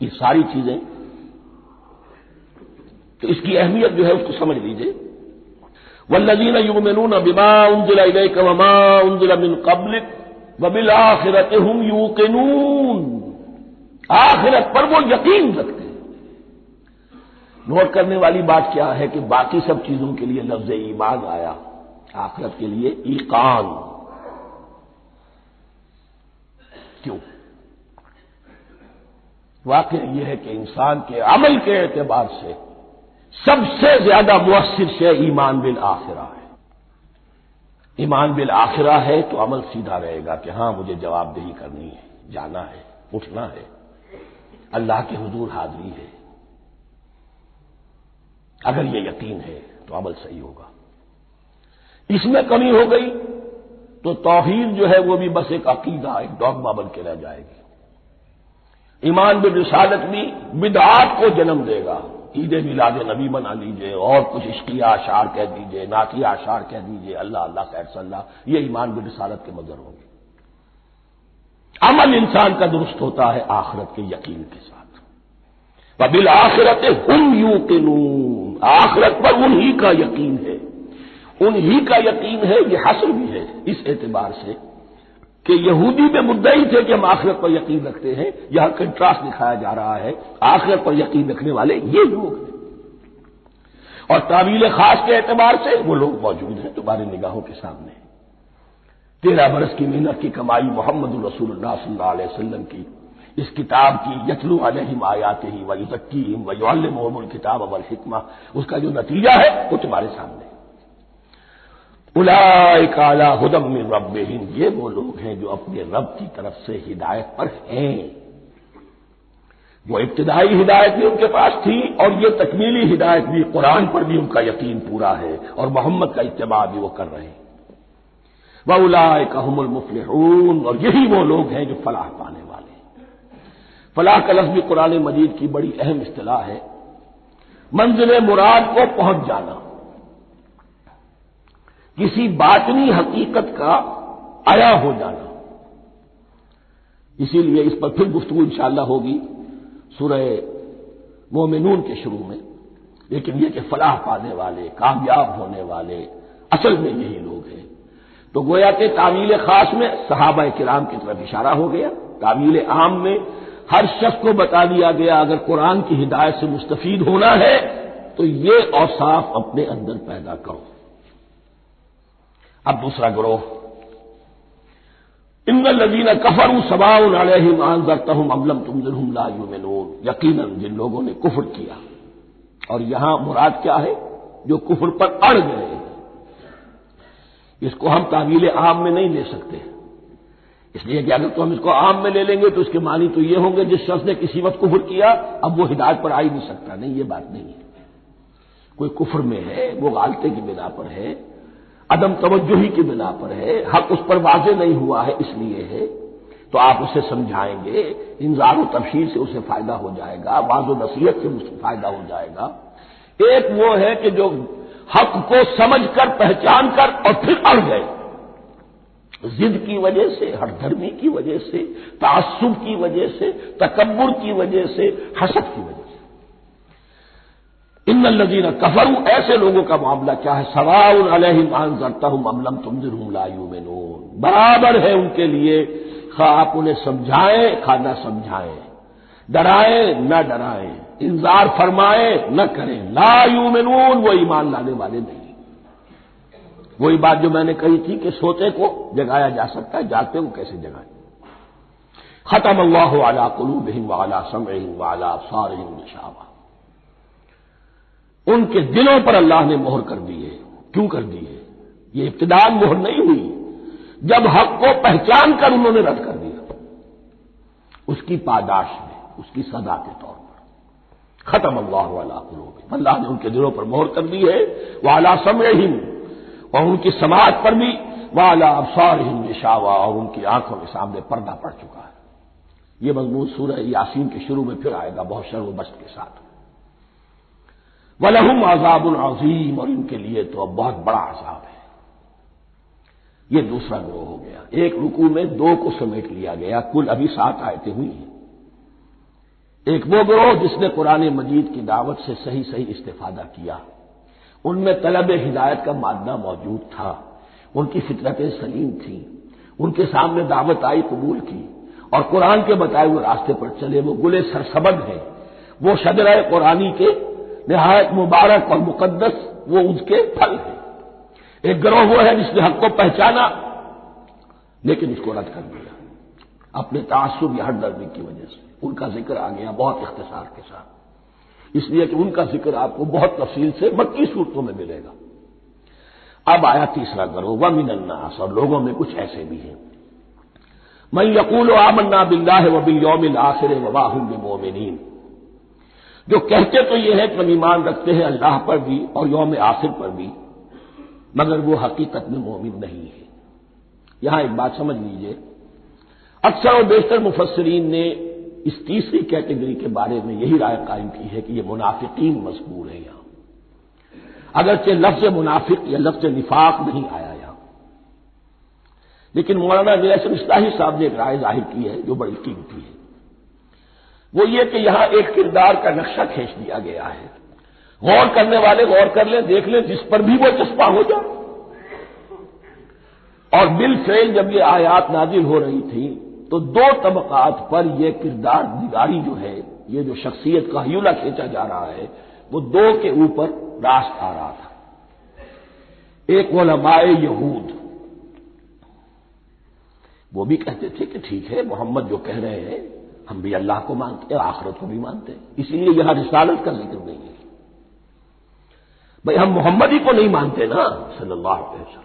یہ ساری چیزیں۔ تو اس کی اہمیت جو ہے اس کو سمجھ لیجئے۔ والذین یؤمنون بما انزل الیک وما انزل من قبلک وبالآخرۃ ھم یوقنون، آخرت پر وہ یقین رکھتے ہیں۔ نوٹ کرنے والی بات کیا ہے کہ باقی سب چیزوں کے لیے لفظ ایمان آیا، آخرت کے لیے ایقان کیوں؟ واقعہ یہ ہے کہ انسان کے عمل کے اعتبار سے سب سے زیادہ مؤثر شے ایمان بالآخرہ ہے۔ ایمان بالآخرہ ہے تو عمل سیدھا رہے گا کہ ہاں مجھے جواب دہی کرنی ہے، جانا ہے، اٹھنا ہے، اللہ کے حضور حاضری ہے۔ اگر یہ یقین ہے تو عمل صحیح ہوگا۔ اس میں کمی ہو گئی تو توحید جو ہے وہ بھی بس ایک عقیدہ، ایک ڈوگما بن کے رہ جائے گی۔ ایمان بالرسالت بھی بدعات کو جنم دے گا، عید میلاد نبی بنا لیجئے اور کچھ عشقیہ اشعار کہہ دیجئے، نعتیہ اشعار کہہ دیجئے، اللہ اللہ خیر صلی اللہ، یہ ایمان بالرسالت کے مظہر ہوں گے۔ عمل انسان کا درست ہوتا ہے آخرت کے یقین کے ساتھ۔ وبالآخرۃ ہم یوقنون، آخرت پر انہی کا یقین ہے، انہی کا یقین ہے۔ یہ حصر بھی ہے اس اعتبار سے کہ یہودی میں مدعی تھے کہ ہم آخرت پر یقین رکھتے ہیں، یہاں کنٹراسٹ دکھایا جا رہا ہے آخرت پر یقین رکھنے والے یہ لوگ ہیں، اور تعویل خاص کے اعتبار سے وہ لوگ موجود ہیں تمہاری نگاہوں کے سامنے۔ 13 برس کی محنت کی کمائی محمد الرسول اللہ صلی اللہ علیہ وسلم کی اس کتاب کی، یتلو علیہم آیاتہ ویزکیہم ویعلمہم الکتاب والحکمہ، اس کا جو نتیجہ ہے وہ تمہارے سامنے۔ اولئک علی ھدی من ربہم، یہ وہ لوگ ہیں جو اپنے رب کی طرف سے ہدایت پر ہیں۔ وہ ابتدائی ہدایت بھی ان کے پاس تھی، اور یہ تکمیلی ہدایت بھی، قرآن پر بھی ان کا یقین پورا ہے، اور محمد کا اتباع بھی وہ کر رہے ہیں۔ وَأُولَٰئِكَ هُمُ الْمُفْلِحُونَ، اور یہی وہ لوگ ہیں جو فلاح پانے والے ہیں۔ فلاح کا لفظ بھی قرآن مجید کی بڑی اہم اصطلاح ہے، منزل مراد کو پہنچ جانا، کسی باطنی حقیقت کا عیا ہو جانا۔ اسی لیے اس پر پھر گفتگو انشاءاللہ ہوگی سورہ مومنون کے شروع میں، لیکن یہ کہ فلاح پانے والے، کامیاب ہونے والے اصل میں یہی لوگ ہیں۔ تو گویا کہ تعویل خاص میں صحابہ کرام کی طرف اشارہ ہو گیا، تعویل عام میں ہر شخص کو بتا دیا گیا اگر قرآن کی ہدایت سے مستفید ہونا ہے تو یہ اوصاف اپنے اندر پیدا کرو۔ اب دوسرا گروہ، ان الذین کفروا سواء علیہم انذرتہم ام لم تنذرہم لا یؤمنون، یقیناً جن لوگوں نے کفر کیا، اور یہاں مراد کیا ہے؟ جو کفر پر اڑ گئے۔ اس کو ہم تعویل عام میں نہیں لے سکتے، اس لیے کہ اگر تو ہم اس کو عام میں لے لیں گے تو اس کے معنی تو یہ ہوں گے جس شخص نے کسی وقت کفر کیا اب وہ ہدایت پر آ ہی نہیں سکتا۔ نہیں، یہ بات نہیں ہے۔ کوئی کفر میں ہے، وہ غالطے کی بنا پر ہے، عدم توجہی کی بنا پر ہے، حق اس پر واضح نہیں ہوا ہے اس لیے ہے، تو آپ اسے سمجھائیں گے، انذار و تبشیر سے اسے فائدہ ہو جائے گا، واعظ و نصیحت سے اسے فائدہ ہو جائے گا۔ ایک وہ ہے کہ جو حق کو سمجھ کر، پہچان کر اور پھر اڑ گئے، ضد کی وجہ سے، ہر دھرمی کی وجہ سے، تعصب کی وجہ سے، تکبر کی وجہ سے، حسد کی وجہ سے۔ ان الذین کفروا، ایسے لوگوں کا معاملہ کیا ہے؟ سواء علیہم انذرتہم ام لم تنذرہم لا یؤمنون، برابر ہے ان کے لیے، خواہ آپ انہیں سمجھائیں خواہ نہ سمجھائیں، ڈرائیں نہ ڈرائیں، انذار فرمائیں نہ کریں، لا یؤمنون، وہ ایمان لانے والے نہیں۔ وہی بات جو میں نے کہی تھی کہ سوتے کو جگایا جا سکتا ہے، جاگتے کو کیسے جگائیں؟ ختم اللہ علی قلوبہم وعلی سمعہم وعلی ابصارہم غشاوہ، ان کے دلوں پر اللہ نے مہر کر دی ہے۔ کیوں کر دی ہے؟ یہ ابتداء مہر نہیں ہوئی، جب حق کو پہچان کر انہوں نے رد کر دیا، اس کی پاداش میں، اس کی سزا کے طور پر۔ ختم اللہ علی قلوبہم، اللہ نے ان کے دلوں پر مہر کر دی ہے، وعلی سمعہم، اور ان کی سماعت پر بھی، وعلی ابصارہم غشاوہ، اور ان کی آنکھوں کے سامنے پردہ پڑ چکا ہے۔ یہ مضمون سورہ یاسین کے شروع میں پھر آئے گا بہت شر و بست کے ساتھ۔ وَلَهُمْ عَذَابٌ عَظِيمٌ، اور ان کے لیے تو اب بہت بڑا عذاب ہے۔ یہ دوسرا گروہ ہو گیا، ایک رکوع میں دو کو سمیٹ لیا گیا، کل ابھی 7 آیتیں ہوئی ہیں۔ ایک وہ گروہ جس نے قرآن مجید کی دعوت سے صحیح استفادہ کیا، ان میں طلب ہدایت کا مادہ موجود تھا، ان کی فطرتیں سلیم تھیں، ان کے سامنے دعوت آئی، قبول کی، اور قرآن کے بتائے ہوئے راستے پر چلے۔ وہ گلے سرسبد ہیں، وہ شجرہ قرآنی کے نہایت مبارک اور مقدس، وہ اس کے پھل ہیں۔ ایک گروہ وہ ہے جس نے حق کو پہچانا لیکن اس کو رد کر دیا اپنے تعصب یا ہٹ درمی کی وجہ سے۔ ان کا ذکر آ گیا بہت اختصار کے ساتھ، اس لیے کہ ان کا ذکر آپ کو بہت تفصیل سے مکی صورتوں میں ملے گا۔ اب آیا تیسرا گروہ، وَمِنَ النَّاسِ، اور لوگوں میں کچھ ایسے بھی ہیں، مَن يَقُولُ آمَنَّا بِاللَّهِ وَبِالْيَوْمِ الْآخِرِ وَمَا هُم بِمُؤْمِنِينَ، جو کہتے تو یہ ہے کہ ہم ایمان رکھتے ہیں اللہ پر بھی اور یوم آخر پر بھی، مگر وہ حقیقت میں مومن نہیں ہے۔ یہاں ایک بات سمجھ لیجئے، اکثر اور بیشتر مفسرین نے اس تیسری کیٹیگری کے بارے میں یہی رائے قائم کی ہے کہ یہ منافقین مذکور ہے یہاں، اگرچہ لفظ منافق یا لفظ نفاق نہیں آیا یہاں، لیکن مولانا نیلسن اصلاحی صاحب نے ایک رائے ظاہر کی ہے جو بڑی قیمتی ہے، وہ یہ کہ یہاں ایک کردار کا نقشہ کھینچ دیا گیا ہے، غور کرنے والے غور کر لیں، دیکھ لیں، جس پر بھی وہ چسپاں ہو جائے۔ اور بالفعل جب یہ آیات نازل ہو رہی تھی تو دو طبقات پر یہ کردار نگاری جو ہے، یہ جو شخصیت کا ہیولہ کھینچا جا رہا ہے، وہ دو کے اوپر راست آ رہا تھا۔ ایک علماء یہود، وہ بھی کہتے تھے کہ ٹھیک ہے محمد جو کہہ رہے ہیں ہم بھی اللہ کو مانتے ہیں، آخرت کو بھی مانتے ہیں، اسی لیے یہاں رسالت کا ذکر نہیں ہے۔ بھئی ہم محمد ہی کو نہیں مانتے نا صلی اللہ علیہ وسلم،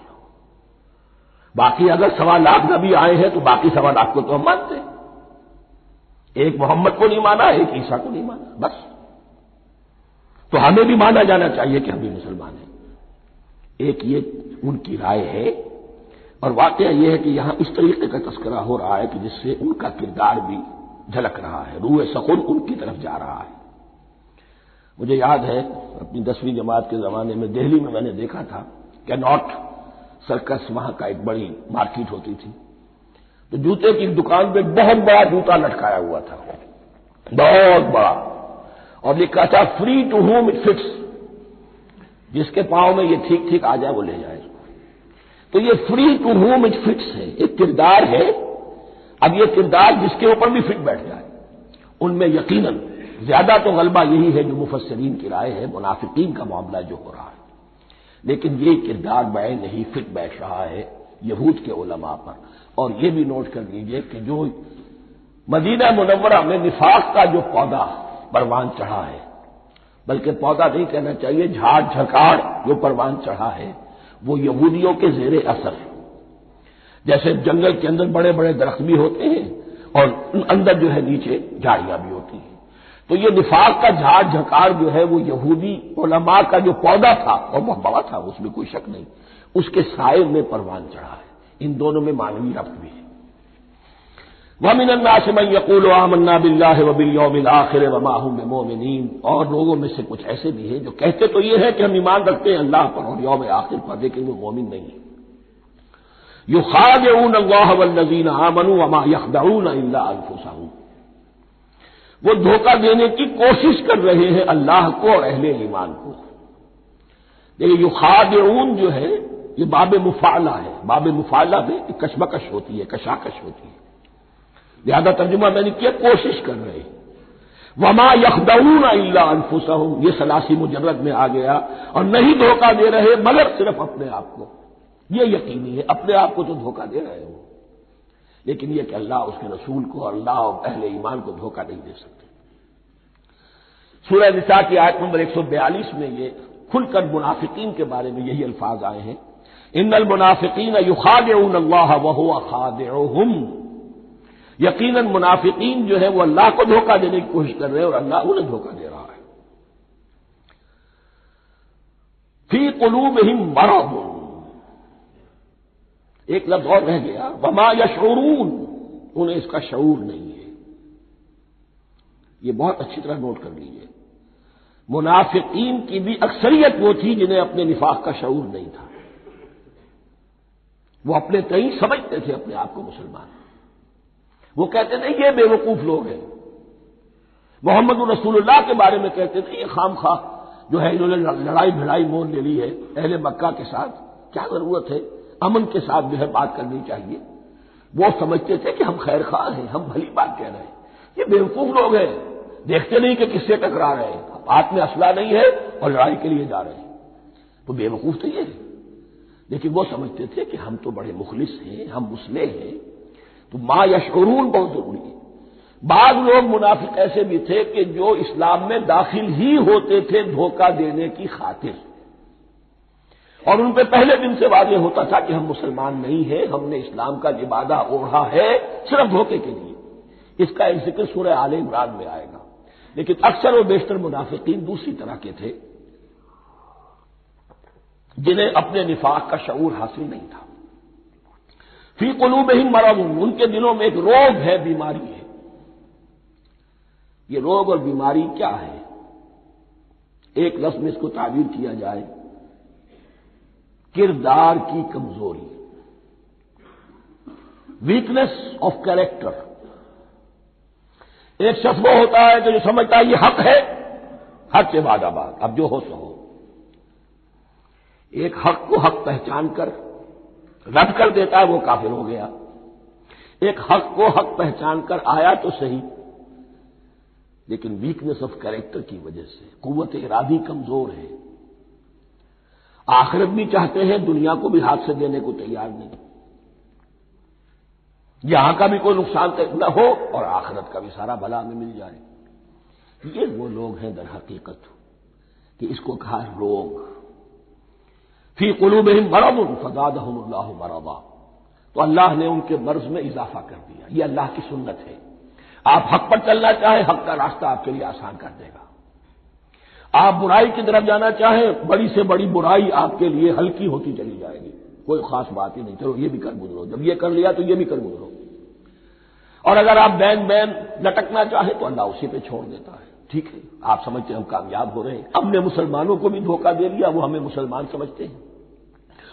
باقی اگر 1.25 نبی آئے ہیں تو باقی 1.25 کو تو ہم مانتے ہیں، ایک محمد کو نہیں مانا، ایک عیسیٰ کو نہیں مانا، بس تو ہمیں بھی مانا جانا چاہیے کہ ہم بھی مسلمان ہیں۔ ایک یہ ان کی رائے ہے، اور واقعہ یہ ہے کہ یہاں اس طریقے کا تذکرہ ہو رہا ہے کہ جس سے ان کا کردار بھی جھلک رہا ہے، روح سخن ان کی طرف جا رہا ہے۔ مجھے یاد ہے اپنی 10ویں جماعت کے زمانے میں دہلی میں نے دیکھا تھا کہ ناٹ سرکس وہاں کا ایک بڑی مارکیٹ ہوتی تھی، تو جوتے کی دکان پہ بہت بڑا جوتا لٹکایا ہوا تھا، بہت بڑا، اور لکھا تھا free to home it fits, جس کے پاؤں میں یہ ٹھیک ٹھیک آ جائے وہ لے جائے۔ تو یہ free to home it fits ہے، ایک کردار ہے۔ اب یہ کردار جس کے اوپر بھی فٹ بیٹھ جائے، ان میں یقیناً زیادہ تو غلبہ یہی ہے جو مفسرین کی رائے ہے، منافقین کا معاملہ جو ہو رہا ہے، لیکن یہ کردار بعین نہیں فٹ بیٹھ رہا ہے یہود کے علماء پر۔ اور یہ بھی نوٹ کر لیجئے کہ جو مدینہ منورہ میں نفاق کا جو پودا پروان چڑھا ہے، بلکہ پودا نہیں کہنا چاہیے، جھاڑ جھکاڑ جو پروان چڑھا ہے، وہ یہودیوں کے زیر اثر، جیسے جنگل کے اندر بڑے بڑے درخت بھی ہوتے ہیں اور اندر جو ہے نیچے جھاڑیاں بھی ہوتی ہیں، تو یہ نفاق کا جھاڑ جھکاڑ جو ہے وہ یہودی علماء کا جو پودا تھا اور بہت بڑا تھا، اس میں کوئی شک نہیں، اس کے سائے میں پروان چڑھا ہے۔ ان دونوں میں معنوی ربط بھی ہے۔ وَمِنَ النَّاسِ مَن يَقُولُ آمَنَّا بِاللَّهِ وَبِالْيَوْمِ الْآخِرِ وَمَا هُم بِمُؤْمِنِينَ، اور لوگوں میں سے کچھ ایسے بھی ہیں جو کہتے تو یہ ہے کہ ہم ایمان رکھتے ہیں اللہ پر اور یوم آخر پر، لیکن وہ مومن نہیں ہیں۔ يُخَادِعُونَ اللَّهَ وَالَّذِينَ آمَنُوا وَمَا يَخْدَعُونَ إِلَّا أَنفُسَهُمْ، وہ دھوکہ دینے کی کوشش کر رہے ہیں اللہ کو اور اہل ایمان کو۔ لیکن یخادعون جو ہے یہ باب مفعلہ ہے، باب مفعلہ میں کشمکش ہوتی ہے، کشاکش ہوتی ہے، لہذا ترجمہ میں نے کیا کوشش کر رہے ہیں۔ وما یخدعون الا انفسهم، یہ ثلاثی مجرد میں آ گیا، اور نہیں دھوکہ دے رہے مگر صرف اپنے آپ کو۔ یہ یقینی ہے اپنے آپ کو تو دھوکہ دے رہے ہو، لیکن یہ کہ اللہ اس کے رسول کو اور اللہ اور اہل ایمان کو دھوکہ نہیں دے سکتے۔ سورہ نساء کی آیت نمبر 142 میں یہ کھل کر منافقین کے بارے میں یہی الفاظ آئے ہیں، ان المنافقین یخادعون اللہ وہو خادعهم، یقیناً منافقین جو ہے وہ اللہ کو دھوکہ دینے کی کوشش کر رہے ہیں اور اللہ انہیں دھوکہ دے رہا ہے۔ فی قلوبہم مرض، ایک لفظ اور رہ گیا، وما یشعرون، انہیں اس کا شعور نہیں ہے۔ یہ بہت اچھی طرح نوٹ کر لیجیے، منافقین کی بھی اکثریت وہ تھی جنہیں اپنے نفاق کا شعور نہیں تھا، وہ اپنے تئیں سمجھتے تھے اپنے آپ کو مسلمان، وہ کہتے تھے یہ بے وقوف لوگ ہیں، محمد رسول اللہ کے بارے میں کہتے تھے یہ خام خواہ جو ہے انہوں نے لڑائی بھڑائی مول لے لی ہے اہل مکہ کے ساتھ، کیا ضرورت ہے، امن کے ساتھ جو ہے بات کرنی چاہیے۔ وہ سمجھتے تھے کہ ہم خیر خواہ ہیں، ہم بھلی بات کہہ رہے ہیں، یہ بے وقوف لوگ ہیں، دیکھتے نہیں کہ کس سے ٹکرا رہے ہیں، ہاتھ میں اسلحہ نہیں ہے اور لڑائی کے لیے جا رہے ہیں، تو بے وقوف تو یہ ہے۔ لیکن وہ سمجھتے تھے کہ ہم تو بڑے مخلص ہیں، ہم مسلح ہیں، تو ما یشعرون بہت ضروری ہے۔ بعض لوگ منافق ایسے بھی تھے کہ جو اسلام میں داخل ہی ہوتے تھے دھوکہ دینے کی خاطر، اور ان پہ پہلے دن سے واضح ہوتا تھا کہ ہم مسلمان نہیں ہیں، ہم نے اسلام کا لبادہ اوڑھا ہے صرف دھوکے کے لیے۔ اس کا ایک ذکر سورہ آل عمران میں آئے گا، لیکن اکثر و بیشتر منافقین دوسری طرح کے تھے جنہیں اپنے نفاق کا شعور حاصل نہیں تھا۔ فی قلوبہم مرض، ان کے دلوں میں ایک روگ ہے، بیماری ہے۔ یہ روگ اور بیماری کیا ہے؟ ایک لفظ میں اس کو تعبیر کیا جائے، کردار کی کمزوری۔ Weakness of character. ایک شخص وہ ہوتا ہے کہ جو سمجھتا ہے یہ حق ہے، حق کے بعد آباد، اب جو ہو سو ہو. ایک حق کو حق پہچان کر رد کر دیتا ہے، وہ کافر ہو گیا. ایک حق کو حق پہچان کر آیا تو صحیح، لیکن ویکنیس آف کیریکٹر کی وجہ سے قوت ارادی کمزور ہے. آخرت بھی چاہتے ہیں، دنیا کو بھی ہاتھ سے دینے کو تیار نہیں. یہاں کا بھی کوئی نقصان نہ ہو اور آخرت کا بھی سارا بھلا ہمیں مل جائے. یہ وہ لوگ ہیں در حقیقت کہ اس کو کہا روگ. فی قلوبہم مرض فزادہم اللہ مرضا، تو اللہ نے ان کے مرض میں اضافہ کر دیا. یہ اللہ کی سنت ہے. آپ حق پر چلنا چاہیں، حق کا راستہ آپ کے لیے آسان کر دے گا. آپ برائی کی طرف جانا چاہیں، بڑی سے بڑی برائی آپ کے لیے ہلکی ہوتی چلی جائے گی. کوئی خاص بات ہی نہیں، چلو یہ بھی کر گزرو، جب یہ کر لیا تو یہ بھی کر گزرو. اور اگر آپ بین بین لٹکنا چاہیں تو اللہ اسی پہ چھوڑ دیتا ہے. ٹھیک ہے، آپ سمجھتے ہیں ہم کامیاب ہو رہے ہیں. ہم نے مسلمانوں کو بھی دھوکہ دے لیا، وہ ہمیں مسلمان سمجھتے ہیں،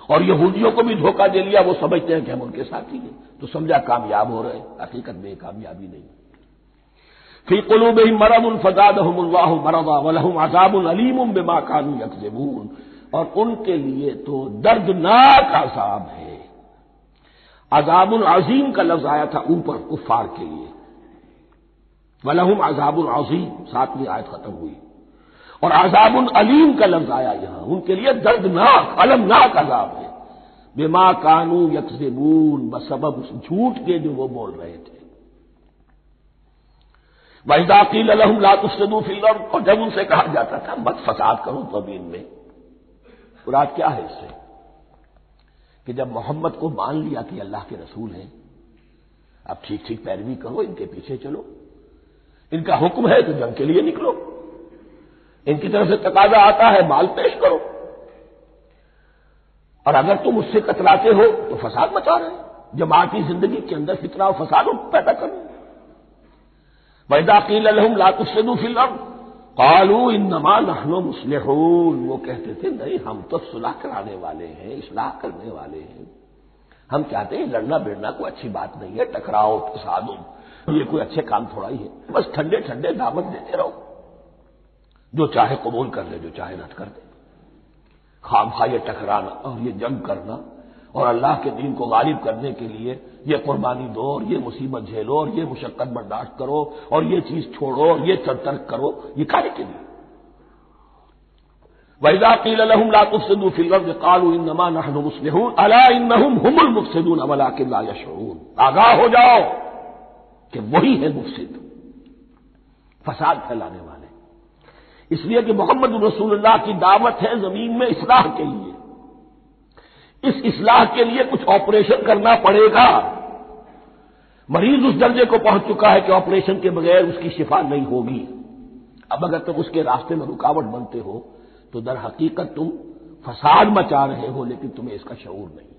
اور یہودیوں کو بھی دھوکہ دے لیا، وہ سمجھتے ہیں کہ ہم ان کے ساتھی ہیں، تو سمجھا کامیاب ہو رہے ہیں. حقیقت میں کامیابی نہیں. فی قلوبہم مرض فزادہم اللہ مرضا ولہم عذاب علیم بما کانوا یکذبون، اور ان کے لیے تو دردناک عذاب ہے. عذاب عظیم کا لفظ آیا تھا اوپر کفار کے لیے، وَلَهُمْ عَذَابٌ عَظِيمٌ 7ویں آیت ختم ہوئی. اور عذاب علیم کا لفظ آیا یہاں، ان کے لیے دردناک المناک عذاب ہے. بما کانوا یکذبون، بسبب اس جھوٹ کے جو وہ بول رہے تھے. وَإِذَا قِيلَ لَهُمْ لَا تُفْسِدُوا فِي الْأَرْضِ، اور جب ان سے کہا جاتا تھا مت فساد کرو زمین میں. مراد کیا ہے اس سے؟ کہ جب محمد کو مان لیا کہ اللہ کے رسول ہیں، اب ٹھیک ٹھیک پیروی کرو، ان کے پیچھے چلو. ان کا حکم ہے تو جنگ کے لیے نکلو، ان کی طرف سے تقاضا آتا ہے مال پیش کرو. اور اگر تم اس سے کتراتے ہو تو فساد مچا رہے ہیں، جماعتی زندگی کے اندر فتنہ و فساد پیدا کرو. وَإِذَا قِيلَ لَهُمْ لَا تُفْسِدُوا فِي الْأَرْضِ قَالُوا إِنَّمَا نَحْنُ مُصْلِحُونَ، وہ کہتے تھے نہیں ہم تو صلح کرانے والے ہیں، اصلاح کرنے والے ہیں. ہم چاہتے ہیں لڑنا بڑنا کوئی اچھی بات نہیں ہے، ٹکراؤ تصادم یہ کوئی اچھے کام تھوڑا ہی ہے. بس ٹھنڈے ٹھنڈے دعوت دیتے رہو، جو چاہے قبول کر لے، جو چاہے رد کر دے. خامخواہ یہ ٹکرانا اور یہ جنگ کرنا اور اللہ کے دین کو غالب کرنے کے لیے یہ قربانی دو اور یہ مصیبت جھیلو اور یہ مشقت برداشت کرو اور یہ چیز چھوڑو اور یہ ترک کرو، یہ کانے کے لیے. وَإِذَا قِيلَ لَهُمْ لَا تُفْسِدُوا فِي الْأَرْضِ قَالُوا إِنَّمَا نَحْنُ مُصْلِحُونَ أَلَا إِنَّهُمْ هُمُ الْمُفْسِدُونَ وَلَٰكِن لَّا يَشْعُرُونَ. آگاہ ہو جاؤ کہ وہی ہے مفسد، فساد پھیلانے والے. اس لیے کہ محمد رسول اللہ کی دعوت ہے زمین میں اصلاح کے لیے. اس اصلاح کے لیے کچھ آپریشن کرنا پڑے گا. مریض اس درجے کو پہنچ چکا ہے کہ آپریشن کے بغیر اس کی شفا نہیں ہوگی. اب اگر تم اس کے راستے میں رکاوٹ بنتے ہو تو در حقیقت تم فساد مچا رہے ہو، لیکن تمہیں اس کا شعور نہیں.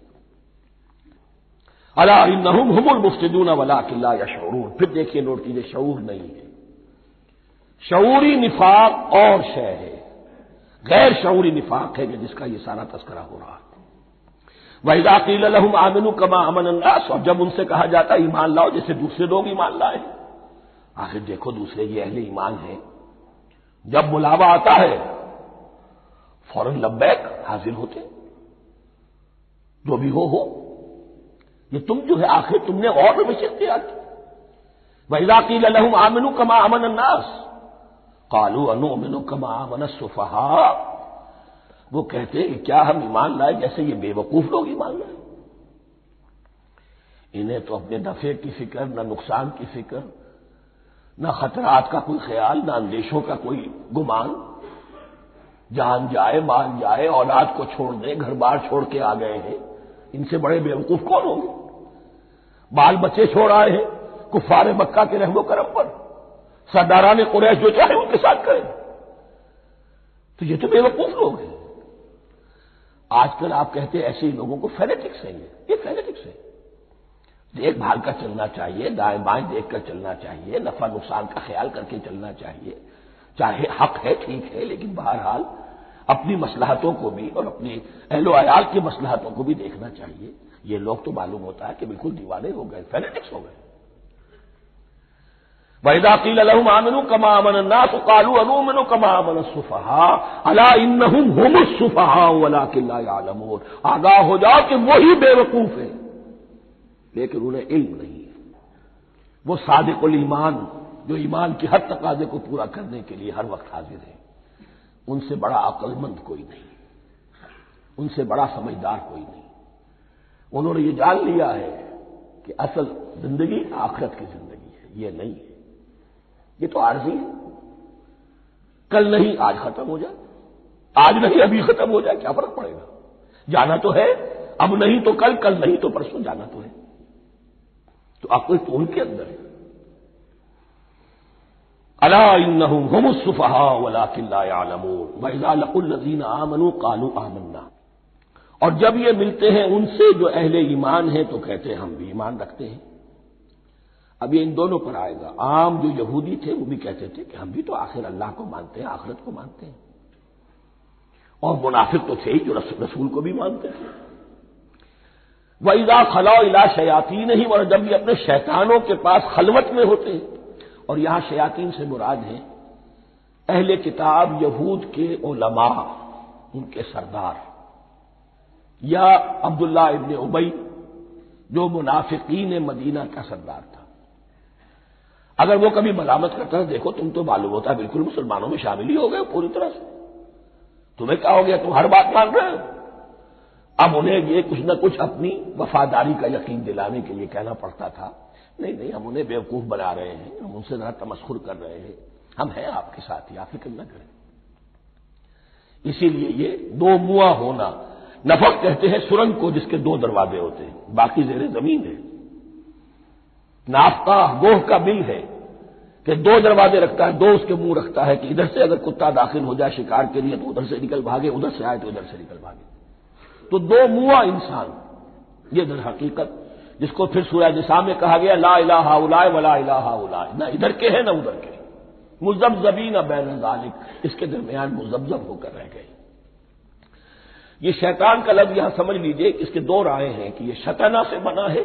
الا انہم هم المفسدون ولکن لا یشعرون. پھر دیکھیے نوٹ کیجیے، شعور نہیں ہے. شعوری نفاق اور شے ہے، غیر شعوری نفاق ہے کہ جس کا یہ سارا تذکرہ ہو رہا ہے. وَإِذَا قِيلَ لَهُمْ آمِنُوا كَمَا آمَنَ النَّاسُ، اور جب ان سے کہا جاتا ہے ایمان لاؤ جیسے دوسرے لوگ ایمان لائے. آخر دیکھو دوسرے یہ اہل ایمان ہیں، جب بلاوا آتا ہے فوراً لبیک حاضر ہوتے، جو بھی ہو. یہ تم جو ہے آخر تم نے اور روش اختیار کی. وَإِذَا قِيلَ لَهُمْ آمِنُوا كَمَا آمَنَ النَّاسُ قَالُوا أَنُؤْمِنُ كَمَا آمَنَ السُّفَهَاءُ. وہ کہتے ہیں کہ کیا ہم ایمان لائے جیسے یہ بے وقوف لوگ ایمان لائے. انہیں تو اپنے نفع کی فکر، نہ نقصان کی فکر، نہ خطرات کا کوئی خیال، نہ اندیشوں کا کوئی گمان. جان جائے مال جائے، اولاد کو چھوڑ دیں، گھر بار چھوڑ کے آ گئے ہیں. ان سے بڑے بے وقوف کون ہوں گے؟ بال بچے چھوڑ آئے ہیں کفار مکہ کے رحم و کرم پر، سرداران قریش جو چاہے ان کے ساتھ کریں. تو یہ تو بے وقوف لوگ ہیں. آج کل آپ کہتے ہیں ایسے لوگوں کو فینیٹکس ہیں. یہ فینیٹکس ہے. دیکھ بھال کر چلنا چاہیے، دائیں بائیں دیکھ کر چلنا چاہیے، نفع نقصان کا خیال کر کے چلنا چاہیے. چاہے حق ہے ٹھیک ہے، لیکن بہرحال اپنی مصلحتوں کو بھی اور اپنی اہل و عیال کی مصلحتوں کو بھی دیکھنا چاہیے. یہ لوگ تو معلوم ہوتا ہے کہ بالکل دیوانے ہو گئے، فینیٹکس ہو گئے۔ وَإِذَا قِيلَ لَهُمْ آمِنُوا كَمَا آمَنَ النَّاسُ قَالُوا أَنُؤْمِنُ كَمَا آمَنَ السُّفَهَاءُ أَلَا إِنَّهُمْ هُمُ السُّفَهَاءُ وَلَٰكِن لَّا يَعْلَمُونَ، آگاہ ہو جاؤ کہ وہی بے وقوف ہیں لیکن انہیں علم نہیں ہے۔ وہ صادق الایمان جو ایمان کی ہر تقاضے کو پورا کرنے کے لیے ہر وقت حاضر ہے، ان سے بڑا عقل مند کوئی نہیں، ان سے بڑا سمجھدار کوئی نہیں۔ انہوں نے یہ جان لیا ہے کہ اصل زندگی آخرت کی زندگی ہے، یہ نہیں ہے، یہ تو عارضی ہے، کل نہیں آج ختم ہو جائے، آج نہیں ابھی ختم ہو جائے، کیا فرق پڑے گا؟ جانا تو ہے، اب نہیں تو کل، کل نہیں تو پرسوں، جانا تو ہے۔ تو عقل تو ان کے اندر ہے۔ الا انہم ھم السفہاء ولکن لا یعلمون واذا لقوا الذین آمنوا قالوا آمنا، اور جب یہ ملتے ہیں ان سے جو اہل ایمان ہیں تو کہتے ہیں ہم بھی ایمان رکھتے ہیں۔ اب یہ ان دونوں پر آئے گا۔ عام جو یہودی تھے وہ بھی کہتے تھے کہ ہم بھی تو آخر اللہ کو مانتے ہیں، آخرت کو مانتے ہیں، اور منافق تو تھے ہی جو رسول کو بھی مانتے تھے۔ وَإِذَا خَلَوْا إِلَىٰ شَيَاطِینِهِمْ، اور جب یہ اپنے شیطانوں کے پاس خلوت میں ہوتے ہیں، اور یہاں شیاطین سے مراد ہیں اہل کتاب یہود کے علماء، ان کے سردار، یا عبداللہ ابن ابی جو منافقین مدینہ کا سردار تھا۔ اگر وہ کبھی ملامت کرتا ہے، دیکھو تم تو معلوم ہوتا ہے بالکل مسلمانوں میں شامل ہی ہو گئے پوری طرح سے، تمہیں کیا ہو گیا، تم ہر بات مان رہے ہو۔ اب انہیں یہ کچھ نہ کچھ اپنی وفاداری کا یقین دلانے کے لیے کہنا پڑتا تھا، نہیں نہیں ہم انہیں بیوقوف بنا رہے ہیں، ہم ان سے ذرا تمسخر کر رہے ہیں، ہم ہیں آپ کے ساتھ ہی، آپ فکر نہ کریں۔ اسی لیے یہ دو منہ ہونا، نفق کہتے ہیں سرنگ کو جس کے دو دروازے ہوتے ہیں، باقی زیر زمین ہے۔ نافقہ گوہ کا بل ہے کہ دو دروازے رکھتا ہے، دو اس کے منہ رکھتا ہے کہ ادھر سے اگر کتا داخل ہو جائے شکار کے لیے تو ادھر سے نکل بھاگے، ادھر سے آئے تو ادھر سے نکل بھاگے۔ تو دو منہ انسان، یہ در حقیقت جس کو پھر سورہ نساء میں کہا گیا لا الہ الا ولا الہ الا، نہ ادھر کے ہیں نہ ادھر کے، مذبذبین بین ذالک، اس کے درمیان مذبذب ہو کر رہ گئے۔ یہ شیطان کا لفظ یہاں سمجھ لیجئے، اس کے دو رائے ہیں کہ یہ شطنا سے بنا ہے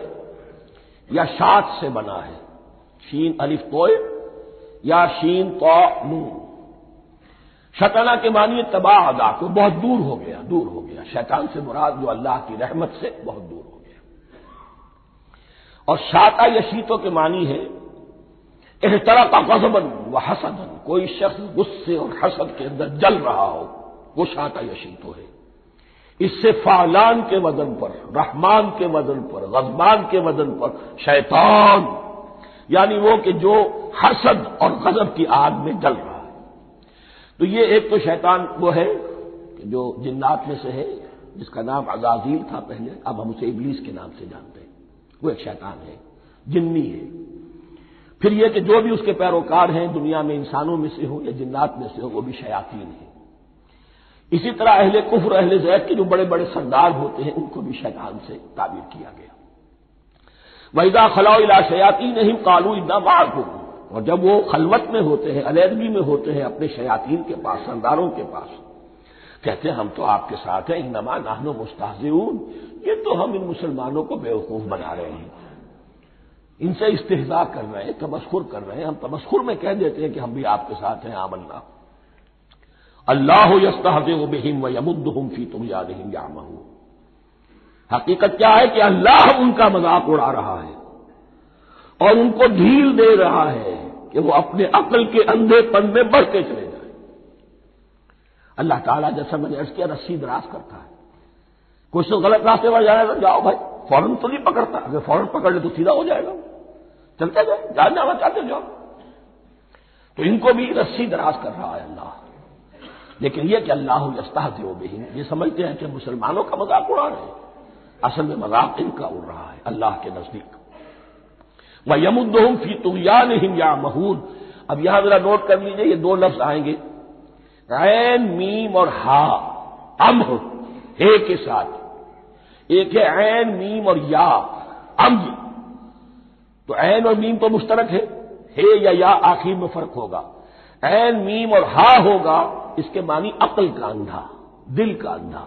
یا شات سے بنا ہے، شین الف توئے یا شین تو نون۔ شطنا کے معنی تباہ ادا کو بہت دور ہو گیا، دور ہو گیا، شیطان سے مراد جو اللہ کی رحمت سے بہت دور ہو گیا۔ اور شاتا یشیتوں کے معنی ہے احترق غضبا وحسدا، کوئی شخص غصے اور حسد کے اندر جل رہا ہو، وہ شاتا یشیتو ہے۔ اس سے فعلان کے وزن پر، رحمان کے وزن پر، غضبان کے وزن پر شیطان، یعنی وہ کہ جو حسد اور غضب کی آگ میں جل رہا ہے۔ تو یہ ایک تو شیطان وہ ہے کہ جو جنات میں سے ہے، جس کا نام عزازیل تھا پہلے، اب ہم اسے ابلیس کے نام سے جانتے ہیں، وہ ایک شیطان ہے، جنی ہے۔ پھر یہ کہ جو بھی اس کے پیروکار ہیں دنیا میں انسانوں میں سے ہو یا جنات میں سے ہو، وہ بھی شیاطین ہیں۔ اسی طرح اہل کفر، اہل زیغ کے جو بڑے بڑے سردار ہوتے ہیں، ان کو بھی شیطان سے تعبیر کیا گیا۔ وَإِذَا خَلَوْا إِلَىٰ شَيَاطِینِهِمْ قَالُوا إِنَّا مَعَكُمْ، اور جب وہ خلوت میں ہوتے ہیں، علیحدگی میں ہوتے ہیں اپنے شیاطین کے پاس، سرداروں کے پاس، کہتے ہیں ہم تو آپ کے ساتھ ہیں، انما نحن مستہزئون، یہ تو ہم ان مسلمانوں کو بیوقوف بنا رہے ہیں، ان سے استہزاء کر رہے ہیں، تمسخر کر رہے ہیں۔ ہم تمسخر میں کہہ دیتے ہیں کہ ہم بھی آپ کے ساتھ ہیں، آمنا۔ اللہ یستہزئ بہم ویمدہم فی طغیانہم یعمہون، حقیقت کیا ہے کہ اللہ ان کا مذاق اڑا رہا ہے اور ان کو ڈھیل دے رہا ہے کہ وہ اپنے عقل کے اندھے پن میں بڑھتے چلے جائیں۔ اللہ تعالیٰ جیسا میں نے عرض کیا رسی دراز کرتا ہے، کچھ تو غلط راستے پر جانا ہے تو جاؤ بھائی، فوراً تو نہیں پکڑتا، اگر فوراً پکڑ لے تو سیدھا ہو جائے گا، چلتے جائے، جانا چاہتے جاؤ۔ تو ان کو بھی رسی دراز کر رہا ہے اللہ، لیکن یہ کہ اللہ یستہزئ بہم، یہ سمجھتے ہیں کہ مسلمانوں کا مذاق اڑا رہے ہیں، اصل میں مذاق ان کا اڑ رہا ہے اللہ کے نزدیک۔ وَيَمُدُّهُمْ فِي طُغْيَانِهِمْ يَعْمَهُونَ، اب یہاں ذرا نوٹ کر لیجئے، یہ دو لفظ آئیں گے، عین میم اور ہا، امہ ہے کے ساتھ، ایک ہے عین میم اور یا امج، تو عین اور میم تو مشترک ہے یا آخر میں فرق ہوگا، عین میم اور ہا ہوگا، اس کے معنی عقل کا اندھا، دل کا اندھا،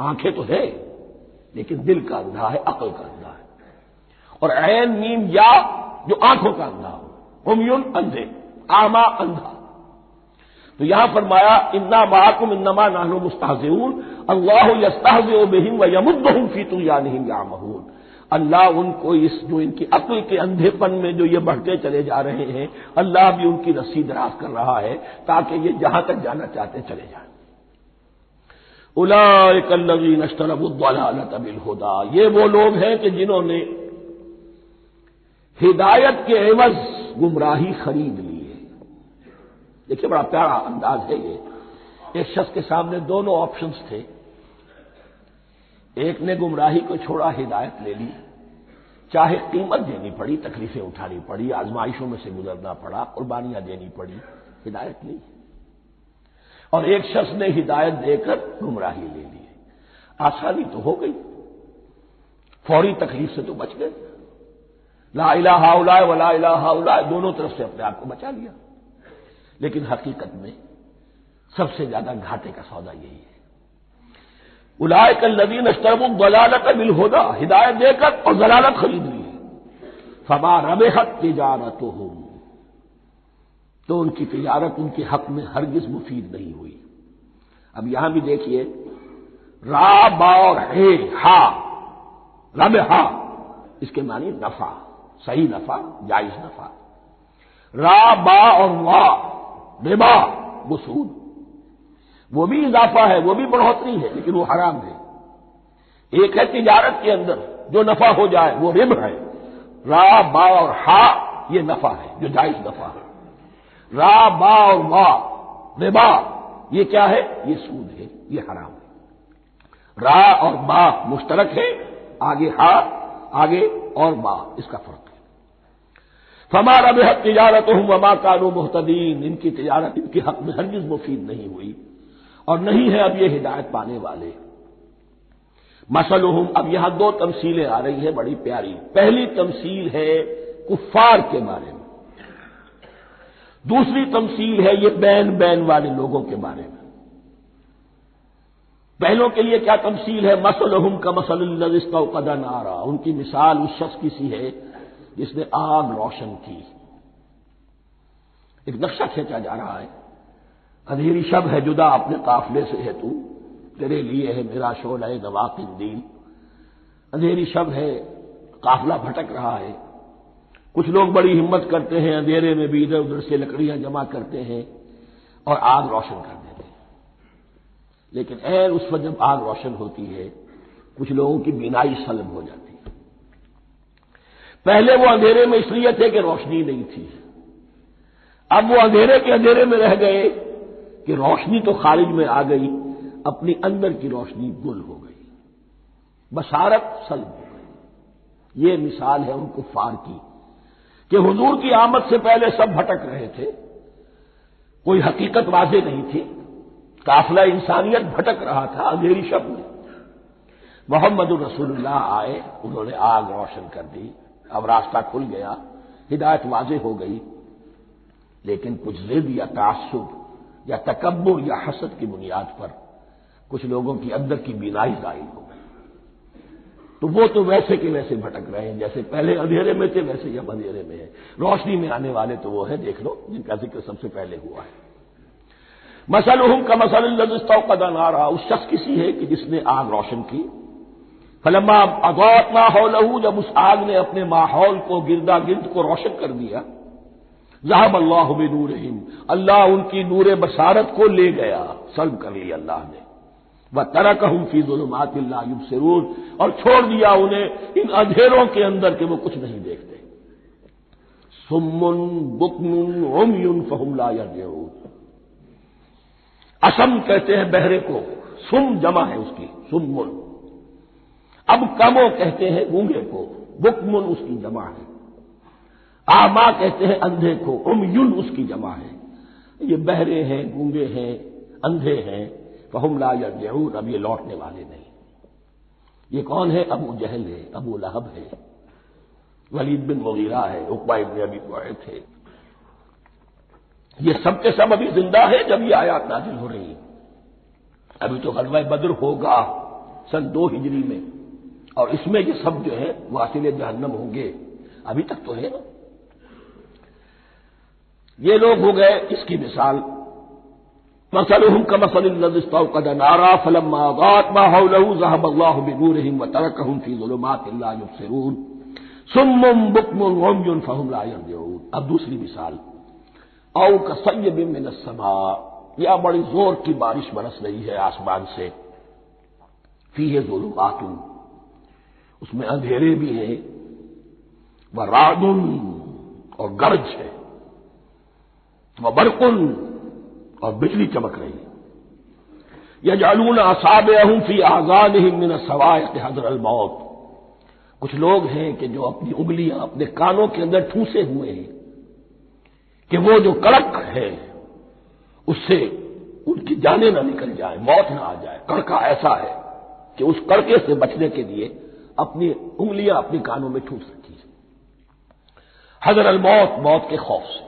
آنکھیں تو ہے لیکن دل کا اندھا ہے، عقل کا اندھا ہے. اور عین میم یا جو آنکھوں کا اندھا ہو، عمیٌ اندھے، اعمیٰ اندھا. تو یہاں فرمایا انا معکم انما نحن مستہزئون اللہ یستہزئ بہم ویمدہم فی طغیانہم یعمہون. اللہ ان کو اس جو ان کی عقل کے اندھے پن میں جو یہ بڑھتے چلے جا رہے ہیں، اللہ بھی ان کی رسی دراز کر رہا ہے تاکہ یہ جہاں تک جانا چاہتے چلے جائیں. اولئک الذین اشتروا الضلالۃ بالہدی، یہ وہ لوگ ہیں کہ جنہوں نے ہدایت کے عوض گمراہی خرید لی ہے. دیکھیے بڑا پیارا انداز ہے یہ. ایک شخص کے سامنے دونوں آپشنز تھے. ایک نے گمراہی کو چھوڑا، ہدایت لے لی، چاہے قیمت دینی پڑی، تکلیفیں اٹھانی پڑی، آزمائشوں میں سے گزرنا پڑا، قربانیاں دینی پڑی، ہدایت لی. اور ایک شخص نے ہدایت دے کر گمراہی لے لی. آسانی تو ہو گئی، فوری تکلیف سے تو بچ گئے. لا الہ الا ولا الہ الا، دونوں طرف سے اپنے آپ کو بچا لیا. لیکن حقیقت میں سب سے زیادہ گھاٹے کا سودا یہی ہے. اولئک الذین اشتروا الضلالۃ بالہدی، ہدایت دے کر اور ضلالت خرید لی. فما ربحت تجارتہم، تو ان کی تجارت ان کے حق میں ہرگز مفید نہیں ہوئی. اب یہاں بھی دیکھیے را با اور ہے ہا، ربحا اس کے معنی نفع، صحیح نفع، جائز نفع. را با اور وا ربا وہ سود، وہ بھی اضافہ ہے، وہ بھی بڑھوتری ہے، لیکن وہ حرام ہے. ایک ہے تجارت کے اندر جو نفع ہو جائے وہ رب ہے. را با اور ہا یہ نفع ہے جو جائز نفع ہے. را با اور وا ربا یہ کیا ہے؟ یہ سود ہے، یہ حرام ہے. را اور با مشترک ہے، آگے ہا آگے اور با اس کا فرق ہے. فما ربحت تجارتہم وما کانوا مہتدین، ان کی تجارت ان کے حق میں ہرگز مفید نہیں ہوئی اور نہیں ہے اب یہ ہدایت پانے والے. مثلہم، اب یہاں دو تمثیلیں آ رہی ہیں بڑی پیاری. پہلی تمثیل ہے کفار کے بارے میں، دوسری تمثیل ہے یہ بین والے لوگوں کے بارے میں. پہلوں کے لیے کیا تمثیل ہے؟ مثلہم کمثل الذی استوقد نارا، ان کی مثال اس شخص کی سی ہے جس نے آگ روشن کی. ایک نقشہ کھینچا جا رہا ہے. اندھیری شب ہے جدا اپنے قافلے سے ہے تو، تیرے لیے ہے میرا شعلہ نوا قندیل. اندھیری شب ہے، قافلہ بھٹک رہا ہے. کچھ لوگ بڑی ہمت کرتے ہیں، اندھیرے میں بھی ادھر ادھر سے لکڑیاں جمع کرتے ہیں اور آگ روشن کر دیتے ہیں. لیکن عین اس وقت جب آگ روشن ہوتی ہے کچھ لوگوں کی بینائی سلب ہو جاتی ہے. پہلے وہ اندھیرے میں اس لیے تھے کہ روشنی نہیں تھی، اب وہ اندھیرے کے اندھیرے میں رہ گئے کہ روشنی تو خارج میں آ گئی، اپنی اندر کی روشنی گل ہو گئی، بصارت سلب ہو گئی. یہ مثال ہے ان کفار کی کہ حضور کی آمد سے پہلے سب بھٹک رہے تھے، کوئی حقیقت واضح نہیں تھی، قافلہ انسانیت بھٹک رہا تھا اندھیری شب میں. محمد رسول اللہ آئے، انہوں نے آگ روشن کر دی، اب راستہ کھل گیا، ہدایت واضح ہو گئی. لیکن کچھ ضد یا تعصب یا تکبر یا حسد کی بنیاد پر کچھ لوگوں کی اندر کی بینائی ظاہر ہو گئی. تو وہ تو ویسے کے ویسے بھٹک رہے ہیں جیسے پہلے اندھیرے میں تھے، ویسے ہی اب اندھیرے میں ہے. روشنی میں آنے والے تو وہ ہیں، دیکھ لو جن کا ذکر سب سے پہلے ہوا ہے. مثلہم کمثل الذی استوقد نارا، اس شخص کی سی ہے کہ جس نے آگ روشن کی. فلما اضاءت ما حولہ، جب اس آگ نے اپنے ماحول کو گردا گرد کو روشن کر دیا، ذهب اللہ بنورہم، اللہ ان کی نور بصارت کو لے گیا، سلب کر لیا اللہ نے. وترکہم فی ظلمات لا یبصرون، اور چھوڑ دیا انہیں ان اندھیروں کے اندر کہ وہ کچھ نہیں دیکھتے. صم بکم عمی فہم لا یرجعون، اسم کہتے ہیں بہرے کو، سم جمع ہے اس کی، سمن. اب کمو کہتے ہیں گونگے کو، بکمن اس کی جمع ہے. آما کہتے ہیں اندھے کو، عمیٌ اس کی جمع ہے. یہ بہرے ہیں، گونگے ہیں، اندھے ہیں. فہم لا یرجعون، اب یہ لوٹنے والے نہیں. یہ کون ہے؟ ابو جہل ہے، ابو لہب ہے، ولید بن مغیرہ ہے، عقبہ ابن ابی معیط ہے. یہ سب کے سب ابھی زندہ ہے جب یہ آیات نازل ہو رہی ہیں. ابھی تو غزوہ بدر ہوگا سن 2 ہجری میں، اور اس میں یہ سب جو ہے واصل جہنم ہوں گے. ابھی تک تو ہے نا. یہ لوگ ہو گئے اس کی مثال. مثلهم كمثل الذي استوقد نارا فلما أضاءت ما حوله ذهب الله بنورهم وتركهم في ظلمات لا يبصرون صم بكم عمي فهم لا يرجعون. اب دوسری مثال. او كصيب من السماء، یا بڑی زور کی بارش برس رہی ہے آسمان سے. فيه ظلمات، اس میں اندھیرے بھی ہیں. ورعد، اور گرج ہے. وبرق، اور بجلی چمک رہی ہے. یجعلون اصابعهم فی اذانهم من الصواعق حذر الموت. کچھ لوگ ہیں کہ جو اپنی انگلیاں اپنے کانوں کے اندر ٹھوسے ہوئے ہیں کہ وہ جو کڑک ہے اس سے ان کی جانیں نہ نکل جائیں، موت نہ آ جائے. کڑکا ایسا ہے کہ اس کڑکے سے بچنے کے لیے اپنی انگلیاں اپنی کانوں میں ٹھوس رکھی ہیں. حذر الموت، موت کے خوف سے.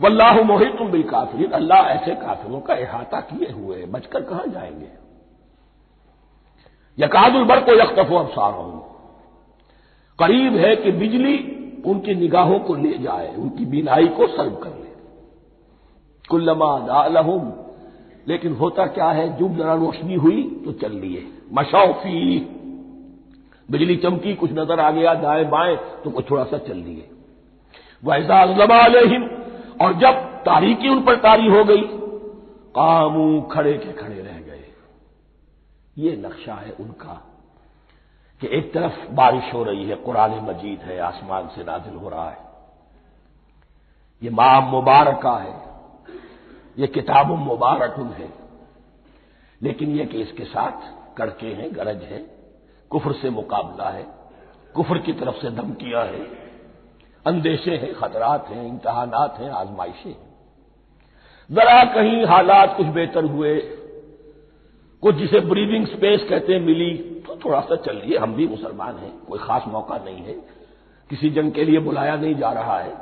واللہ محیط بالکافرین، اللہ ایسے کافروں کا احاطہ کیے ہوئے ہیں، بچ کر کہاں جائیں گے. یکاد البرق یخطف ابصارهم، قریب ہے کہ بجلی ان کی نگاہوں کو لے جائے، ان کی بینائی کو سلب کر لے. کلما اضاء لهم، لیکن ہوتا کیا ہے، جب ذرا روشنی ہوئی تو چل لیے. مشوا فیہ، بجلی چمکی کچھ نظر آ گیا دائیں بائیں تو کچھ تھوڑا سا چل لیے. وَإِذَا أَظْلَمَ عَلَيْهِمْ، اور جب تاریکی ان پر طاری ہو گئی، قاموا، کھڑے کے کھڑے رہ گئے. یہ نقشہ ہے ان کا کہ ایک طرف بارش ہو رہی ہے، قرآن مجید ہے، آسمان سے نازل ہو رہا ہے، یہ ماہ مبارکہ ہے، یہ کتاب مبارک ہے. لیکن یہ کہ اس کے ساتھ کڑکے ہیں، گرج ہے، کفر سے مقابلہ ہے، کفر کی طرف سے دھمکیاں ہیں، اندیشے ہیں، خطرات ہیں، امتحانات ہیں، آزمائشیں ہیں. ذرا کہیں حالات کچھ بہتر ہوئے، کچھ جسے بریدنگ سپیس کہتے ہیں ملی تو تھوڑا سا چل لیے. ہم بھی مسلمان ہیں، کوئی خاص موقع نہیں ہے، کسی جنگ کے لیے بلایا نہیں جا رہا ہے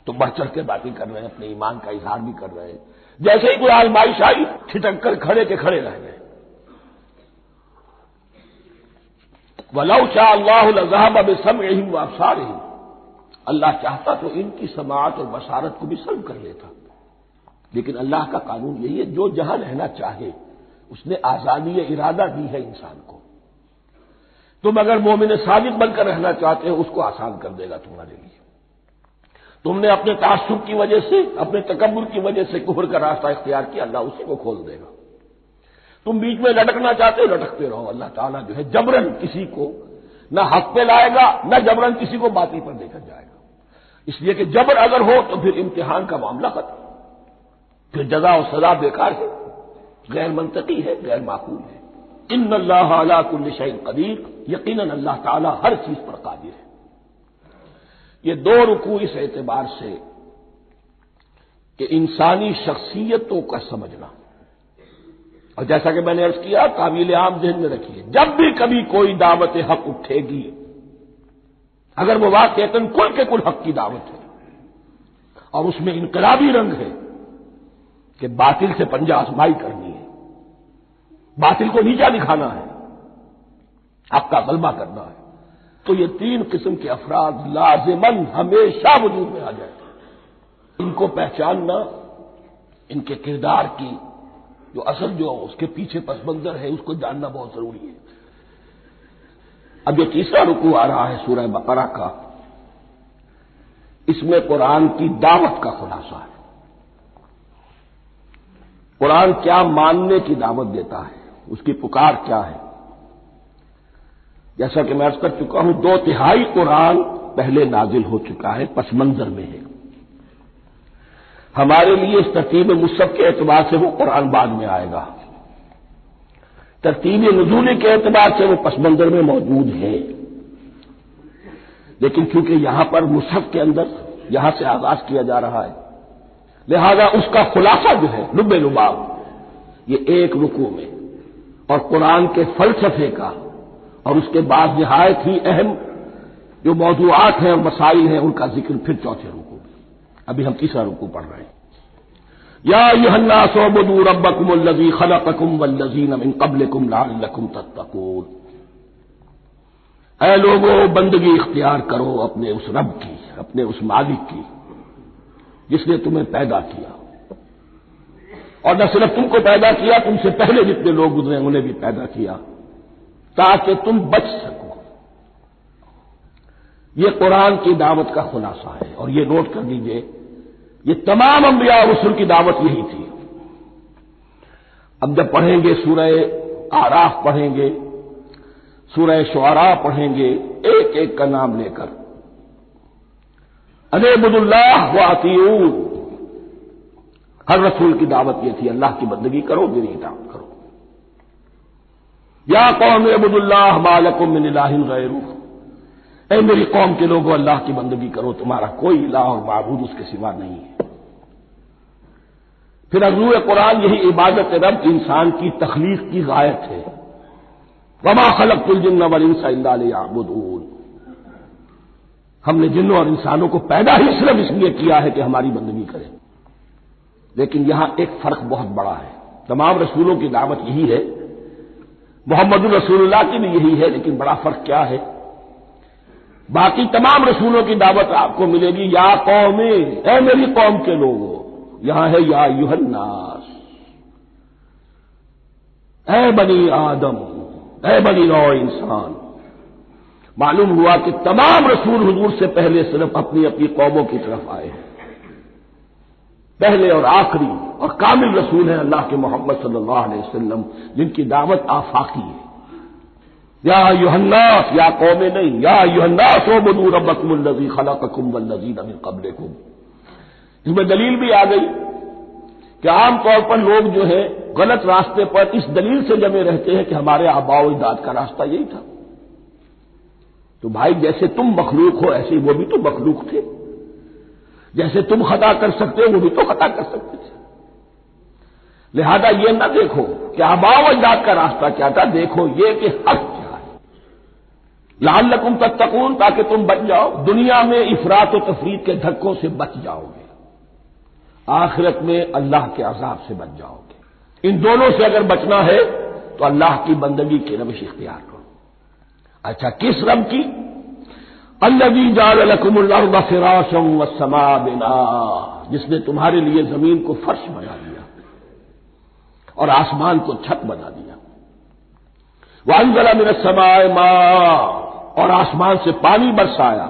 تو بڑھ چڑھ کے باتیں کر رہے ہیں، اپنے ایمان کا اظہار بھی کر رہے ہیں. جیسے ہی کوئی آزمائش آئی ٹھٹک کر کھڑے کے کھڑے رہ گئے. وَلَوْ شَاءَ اللَّهُ لَذَهَبَ بِسَمْعِهِمْ وَأَبْصَارِهِمْ، اللہ چاہتا تو ان کی سماعت اور بصارت کو بھی سلب کر لیتا. لیکن اللہ کا قانون یہی ہے، جو جہاں رہنا چاہے اس نے آزادی ارادہ دی ہے انسان کو. تم اگر مومن صادق بن کر رہنا چاہتے ہو اس کو آسان کر دے گا تمہارے لیے. تم نے اپنے تعصب کی وجہ سے، اپنے تکبر کی وجہ سے کفر کا راستہ اختیار کیا، اللہ اسی کو کھول دے گا. تم بیچ میں لٹکنا چاہتے ہو لٹکتے رہو. اللہ تعالیٰ جو ہے جبرن کسی کو نہ حق پہ لائے گا، نہ جبرن کسی کو باطل پر لے کر جائے گا. اس لیے کہ جبر اگر ہو تو پھر امتحان کا معاملہ ختم، پھر جزا و سزا بیکار ہے، غیر منطقی ہے، غیر معقول ہے. ان اللہ علی کل شیء قدیر، یقیناً اللہ تعالیٰ ہر چیز پر قادر ہے. یہ دو رکوع اس اعتبار سے کہ انسانی شخصیتوں کا سمجھنا، اور جیسا کہ میں نے عرض کیا تعویل عام ذہن میں رکھیے، جب بھی کبھی کوئی دعوت حق اٹھے گی، اگر وہ واقعتاً کل کے کل حق کی دعوت ہے اور اس میں انقلابی رنگ ہے کہ باطل سے پنجہ آزمائی کرنی ہے، باطل کو نیچا دکھانا ہے، حق کا غلبہ کرنا ہے، تو یہ تین قسم کے افراد لازماً ہمیشہ وجود میں آ جاتے ہیں. ان کو پہچاننا، ان کے کردار کی جو اصل جو اس کے پیچھے پس منظر ہے اس کو جاننا بہت ضروری ہے. اب یہ تیسرا رکوع آ رہا ہے سورہ بقرہ کا، اس میں قرآن کی دعوت کا خلاصہ ہے. قرآن کیا ماننے کی دعوت دیتا ہے، اس کی پکار کیا ہے. جیسا کہ میں عرض کر چکا ہوں 2/3 قرآن پہلے نازل ہو چکا ہے، پس منظر میں ہے. ہمارے لیے اس ترتیب مصحف کے اعتبار سے وہ قرآن بعد میں آئے گا، ترتیب نزولی کے اعتبار سے وہ پس منظر میں موجود ہے. لیکن چونکہ یہاں پر مصحف کے اندر یہاں سے آغاز کیا جا رہا ہے، لہذا اس کا خلاصہ جو ہے لب لباب یہ ایک رکوع میں، اور قرآن کے فلسفے کا اور اس کے بعد نہایت ہی اہم جو موضوعات ہیں اور مسائل ہیں ان کا ذکر پھر چوتھے رکوع میں. ابھی ہم تیسرا رکوع پڑھ رہے ہیں. یا ایھا الناس اعبدوا ربکم الذی خلقکم والذین من قبلکم لعلکم تتقون. اے لوگوں بندگی اختیار کرو اپنے اس رب کی، اپنے اس مالک کی جس نے تمہیں پیدا کیا، اور نہ صرف تم کو پیدا کیا، تم سے پہلے جتنے لوگ گزرے انہیں بھی پیدا کیا تاکہ تم بچ سکو۔ یہ قرآن کی دعوت کا خلاصہ ہے، اور یہ نوٹ کر لیجئے یہ تمام انبیاء اور رسل کی دعوت یہی تھی۔ اب جب پڑھیں گے سورہ اعراف پڑھیں گے، سورہ شعراء پڑھیں گے، ایک ایک کا نام لے کر اعبدوا اللہ واطیعون، ہر رسول کی دعوت یہ تھی اللہ کی بندگی کرو، میری اطاعت کرو۔ یا قوم اعبدوا اللہ ما لکم من الہ غیرہ، اے میری قوم کے لوگوں اللہ کی بندگی کرو، تمہارا کوئی الہ اور معبود اس کے سوا نہیں ہے۔ پھر عضو قرآن یہی عبادت رب انسان کی تخلیق کی غایت ہے، وما خلقت الجن والانس الا لیعبدون، ہم نے جنوں اور انسانوں کو پیدا ہی صرف اس لیے کیا ہے کہ ہماری بندگی کریں۔ لیکن یہاں ایک فرق بہت بڑا ہے، تمام رسولوں کی دعوت یہی ہے، محمد الرسول اللہ کی بھی یہی ہے، لیکن بڑا فرق کیا ہے؟ باقی تمام رسولوں کی دعوت آپ کو ملے گی یا قوم، اے میری قوم کے لوگوں، یہاں ہے یا ایھا الناس، اے بنی آدم، اے بنی نوع انسان۔ معلوم ہوا کہ تمام رسول حضور سے پہلے صرف اپنی اپنی قوموں کی طرف آئے ہیں، پہلے اور آخری اور کامل رسول ہیں اللہ کے محمد صلی اللہ علیہ وسلم، جن کی دعوت آفاقی ہے۔ یا ایھا الناس، یا قوم نہیں، یا ایھا الناس اعبدوا ربکم الذی خلقکم والذین من قبلکم۔ اس میں دلیل بھی آ گئی کہ عام طور پر لوگ جو ہے غلط راستے پر اس دلیل سے جمے رہتے ہیں کہ ہمارے آباء و اجداد کا راستہ یہی تھا۔ تو بھائی جیسے تم مخلوق ہو ایسے ہی وہ بھی تو مخلوق تھے، جیسے تم خطا کر سکتے ہو وہ بھی تو خطا کر سکتے تھے۔ لہذا یہ نہ دیکھو کہ آباء و اجداد کا راستہ کیا تھا، دیکھو یہ کہ حق کیا ہے، لعلکم تتقون، تاکہ تم بچ جاؤ، دنیا میں افراط و تفریط کے دھکوں سے بچ جاؤ گے، آخرت میں اللہ کے عذاب سے بچ جاؤ گے۔ ان دونوں سے اگر بچنا ہے تو اللہ کی بندگی کی روش اختیار کرو۔ اچھا کس رب کی؟ الذی جعل لکم الارض فراشا والسماء بناء، جس نے تمہارے لیے زمین کو فرش بنا دیا اور آسمان کو چھت بنا دیا۔ وانزل من السماء ماء، اور آسمان سے پانی برسایا۔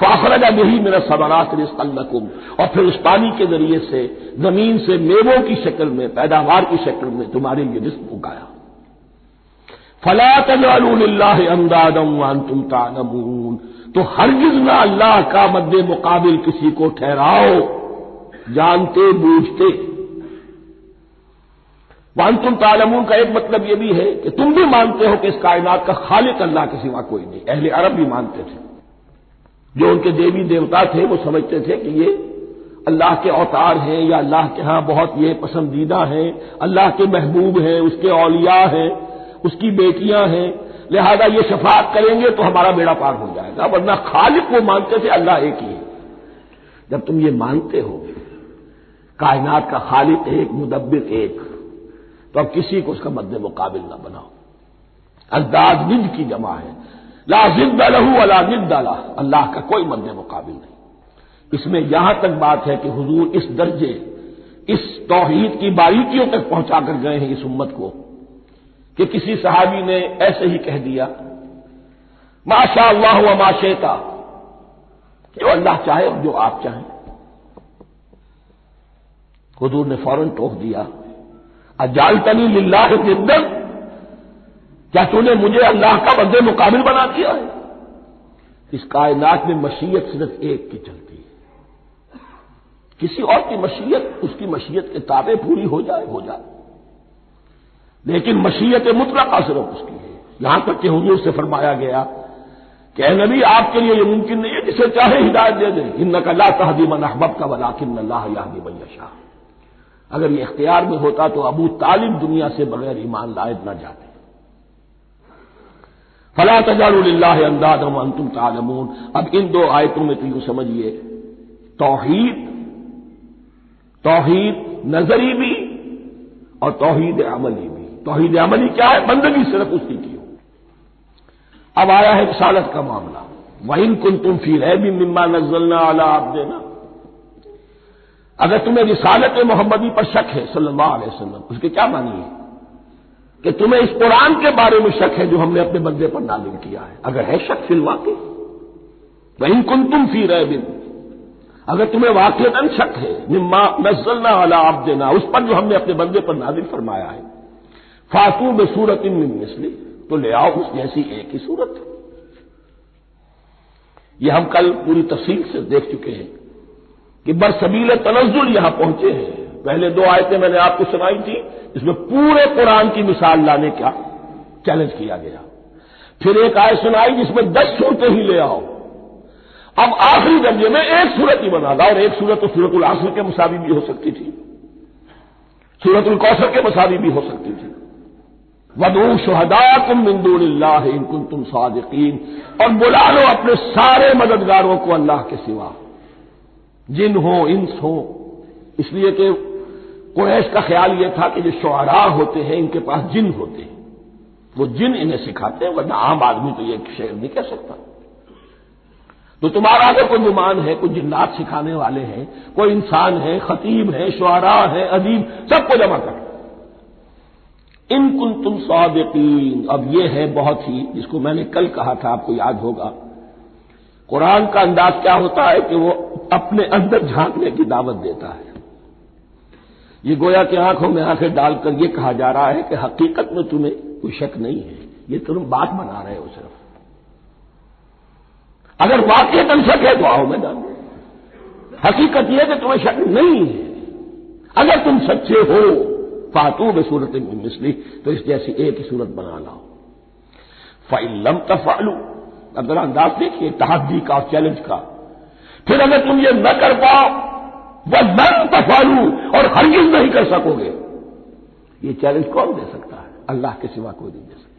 فاخرج به من الثمرات رزقا لکم، اور پھر اس پانی کے ذریعے سے زمین سے میووں کی شکل میں، پیداوار کی شکل میں تمہارے لیے رزق اگایا۔ فلا تجعلوا للہ اندادا وانتم تعلمون، تو ہرگز نہ اللہ کا مد مقابل کسی کو ٹھہراؤ جانتے بوجھتے۔ وانتم تعلمون کا ایک مطلب یہ بھی ہے کہ تم بھی مانتے ہو کہ اس کائنات کا خالق اللہ کے سوا کوئی نہیں۔ اہل عرب بھی مانتے تھے، جو ان کے دیوی دیوتا تھے وہ سمجھتے تھے کہ یہ اللہ کے اوتار ہیں یا اللہ کے ہاں بہت یہ پسندیدہ ہیں، اللہ کے محبوب ہیں، اس کے اولیاء ہیں، اس کی بیٹیاں ہیں، لہذا یہ شفاعت کریں گے تو ہمارا بیڑا پار ہو جائے گا، ورنہ خالق وہ مانتے تھے اللہ ایک ہی ہے۔ جب تم یہ مانتے ہو کائنات کا خالق ایک، مدبر ایک، تو اب کسی کو اس کا مد مقابل نہ بناؤ۔ انداز ند کی جمع ہے، لا ضد لہ ولا ند لہ، اللہ کا کوئی مد مقابل نہیں۔ اس میں یہاں تک بات ہے کہ حضور اس درجے، اس توحید کی باریکیوں تک پہنچا کر گئے ہیں اس امت کو کہ کسی صحابی نے ایسے ہی کہہ دیا ما شاء اللہ وما شئت، جو اللہ چاہے اور جو آپ چاہیں۔ حضور نے فوراً ٹوک دیا اجعلتنی للہ ندا، کیا تو نے مجھے اللہ کا مد مقابل بنا دیا ہے؟ اس کائنات میں مشیت صرف ایک کی چلتی ہے، کسی اور کی مشیت اس کی مشیت کے تابع پوری ہو جائے ہو جائے، لیکن مشیت مطلقہ صرف اس کی ہے۔ یہاں تک کہ حضور سے فرمایا گیا کہ اے نبی آپ کے لیے یہ ممکن نہیں ہے جسے چاہے ہدایت دے دیں، انک لا تہدی من احببت ولکن اللہ یہدی من یشاء۔ اگر یہ اختیار میں ہوتا تو ابو طالب دنیا سے بغیر ایمان لائے نہ جاتے۔ فلا تجعلوا للہ اندادا وانتم تعلمون۔ اب ان دو آیتوں میں تو سمجھیے توحید نظری بھی اور توحید عملی بھی۔ توحید عملی کیا ہے؟ بندگی صرف اس کی ہو۔ اب آیا ہے رسالت کا معاملہ، وَإِن كُنتُمْ فِي رَيْبٍ مِّمَّا نَزَّلْنَا عَلَىٰ عَبْدِنَا، اگر تمہیں رسالت محمدی پر شک ہے صلی اللہ علیہ وسلم، اس کے کیا معنی ہے کہ تمہیں اس قرآن کے بارے میں شک ہے جو ہم نے اپنے بندے پر نازل کیا ہے؟ اگر ہے شک فی الواقع، وَإِن كُنتُمْ فِي رَيْبٍ، اگر تمہیں واقعتاً شک ہے مما نزلنا علی عبدنا، اس پر جو ہم نے اپنے بندے پر نازل فرمایا ہے، فاتوا بسورۃ من مثلہ، تو لے آؤ اس جیسی ایک ہی صورت۔ یہ ہم کل پوری تفصیل سے دیکھ چکے ہیں کہ برسبیل تنزل یہاں پہنچے ہیں۔ پہلے دو آیتیں میں نے آپ کو سنائی تھی، اس میں پورے قرآن کی مثال لانے کا چیلنج کیا گیا۔ پھر ایک آیت سنائی جس میں 10 صورتیں ہی لے آؤ۔ اب آخری درجے میں ایک صورت ہی بنا لا، اور ایک صورت تو سورۃ العصر کے مساوی بھی ہو سکتی تھی، سورۃ الکوثر کے مساوی بھی ہو سکتی تھی۔ وَادْعُوا شُهَدَاءَكُم مِّن دُونِ اللَّهِ إِن كُنتُمْ صَادِقِينَ، اور بلا لو اپنے سارے مددگاروں کو اللہ کے سوا، جن ہو انس ہو، اس لیے کہ قریش کا خیال یہ تھا کہ جو شعراء ہوتے ہیں ان کے پاس جن ہوتے ہیں، وہ جن انہیں سکھاتے ہیں، ورنہ عام آدمی تو یہ شعر نہیں کہہ سکتا۔ تو تمہارا اگر کوئی گمان ہے، کوئی جنات سکھانے والے ہیں، کوئی انسان ہے، خطیب ہے، شعراء ہے، ادیب، سب کو جمع کر، ان کنتم صادقین۔ اب یہ ہے بہت ہی، جس کو میں نے کل کہا تھا، آپ کو یاد ہوگا، قرآن کا انداز کیا ہوتا ہے کہ وہ اپنے اندر جھانکنے کی دعوت دیتا ہے۔ یہ گویا کہ آنکھوں میں آنکھیں ڈال کر یہ کہا جا رہا ہے کہ حقیقت میں تمہیں کوئی شک نہیں ہے، یہ تم بات بنا رہے ہو صرف، اگر واقعتاً شک ہے تو آؤ میدان میں، حقیقت یہ ہے کہ تمہیں شک نہیں ہے، اگر تم سچے ہو فاتوا بسورۃ من مثلہ، تو اس جیسی ایک ہی صورت بنا لاؤ۔ فإن لم تفعلوا، اب ذرا انداز دیکھیے تحدی کا اور چیلنج کا، پھر اگر تم یہ نہ کر پاؤ وَلَن تفعلوا، اور ہرگز نہیں کر سکو گے، یہ چیلنج کون دے سکتا ہے؟ اللہ کے سوا کوئی نہیں دے سکتا۔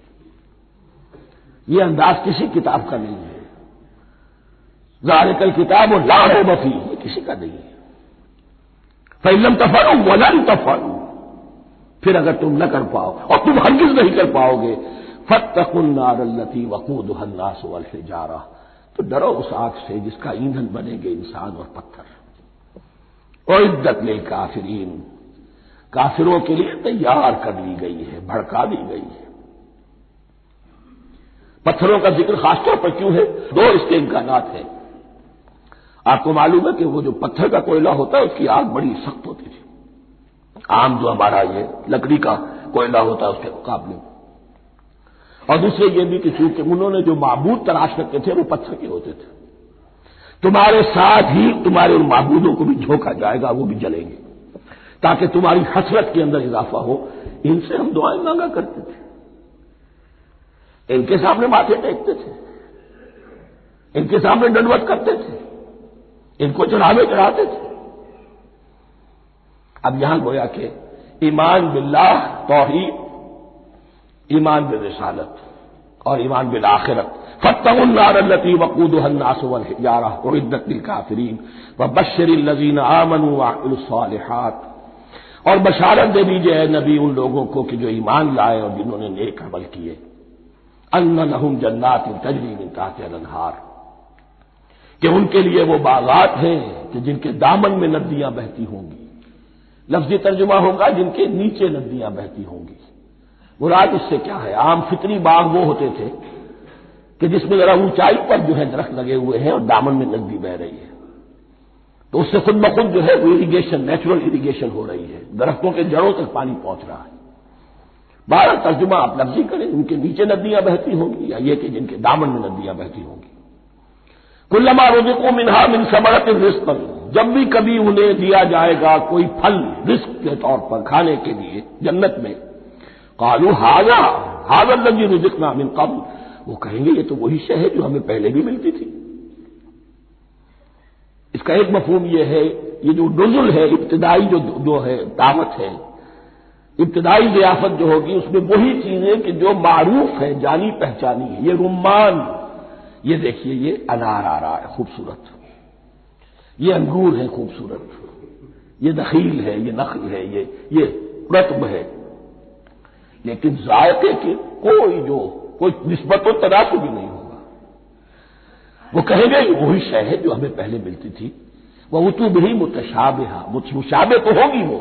یہ انداز کسی کتاب کا نہیں ہے، ذالک الکتاب لا ریب فیہ، یہ کسی کا نہیں ہے۔ فإن لم تفعلوا وَلَن تفعلوا، پھر اگر تم نہ کر پاؤ اور تم ہرگز نہیں کر پاؤ گے، فاتقوا النار التي وقودها الناس والحجارہ، تو ڈرو اس آگ سے جس کا ایندھن بنے گے انسان اور پتھر۔ اعدت للکافرین، کافروں کے لیے تیار کر لی گئی ہے، بھڑکا دی گئی ہے۔ پتھروں کا ذکر خاص طور پر کیوں ہے؟ دو اس کے امکانات ہیں۔ آپ کو معلوم ہے کہ وہ جو پتھر کا کوئلہ ہوتا ہے اس کی آگ بڑی سخت ہوتی تھی، عام جو ہمارا یہ لکڑی کا کوئلہ ہوتا ہے اس کے مقابلے میں، اور دوسرے یہ بھی کہ چونکہ انہوں نے جو معبود تلاش کرتے تھے وہ پتھر کے ہوتے تھے، تمہارے ساتھ ہی تمہارے ان معبودوں کو بھی جھونکا جائے گا، وہ بھی جلیں گے، تاکہ تمہاری حسرت کے اندر اضافہ ہو۔ ان سے ہم دعائیں مانگا کرتے تھے، ان کے سامنے ماتھے ٹیکتے تھے، ان کے سامنے ڈنڈوت کرتے تھے، ان کو چڑھاوے چڑھاتے تھے۔ اب یہاں گویا کہ ایمان باللہ توحید، ایمان بالرسالت اور ایمان بالآخرت، فاتقوا النار التي وقودها الناس والحجارہ اعدت للکافرین وبشر الذین آمنوا وعملوا الصالحات، اور بشارت دے دیجیے اے نبی ان لوگوں کو کہ جو ایمان لائے اور جنہوں نے نیک عمل کیے، ان لہم جنات تجری من تحتها الانہار، کہ ان کے لیے وہ باغات ہیں کہ جن کے دامن میں ندیاں بہتی ہوں گی، لفظی ترجمہ ہوگا جن کے نیچے ندیاں بہتی ہوں گی۔ مراد اس سے کیا ہے؟ عام فطری باغ وہ ہوتے تھے کہ جس میں ذرا اونچائی پر جو ہے درخت لگے ہوئے ہیں اور دامن میں ندی بہ رہی ہے، تو اس سے خود بخود جو ہے وہ اریگیشن، نیچرل اریگیشن ہو رہی ہے، درختوں کے جڑوں تک پانی پہنچ رہا ہے۔ بارہ ترجمہ آپ لفظی کریں، ان کے نیچے ندیاں بہتی ہوں گی یا یہ کہ جن کے دامن میں ندیاں بہتی ہوں گی۔ کلما رزقوا منها من ثمرۃ رزقا، جب بھی کبھی انہیں دیا جائے گا کوئی پھل رزق کے طور پر کھانے کے لیے جنت میں، قالوا هذا الذي رزقنا من قبل، وہ کہیں گے یہ تو وہی شے ہے جو ہمیں پہلے بھی ملتی تھی۔ اس کا ایک مفہوم یہ ہے، یہ جو نزل ہے، ابتدائی جو ہے دعوت ہے، ابتدائی ضیافت جو ہوگی اس میں وہی چیزیں کہ جو معروف ہے، جانی پہچانی ہے۔ یہ رمان، یہ دیکھیے یہ انار آ رہا ہے خوبصورت، یہ انگور ہے خوبصورت، یہ نخیل ہے، یہ نخل ہے، یہ رطب ہے، لیکن ذائقے کی کوئی جو کوئی نسبت و تناسب بھی نہیں ہوگا. وہ کہیں گے وہی شے ہے جو ہمیں پہلے ملتی تھی. وہ اتو بھی متشابہہ، مشابہ تو ہوگی وہ،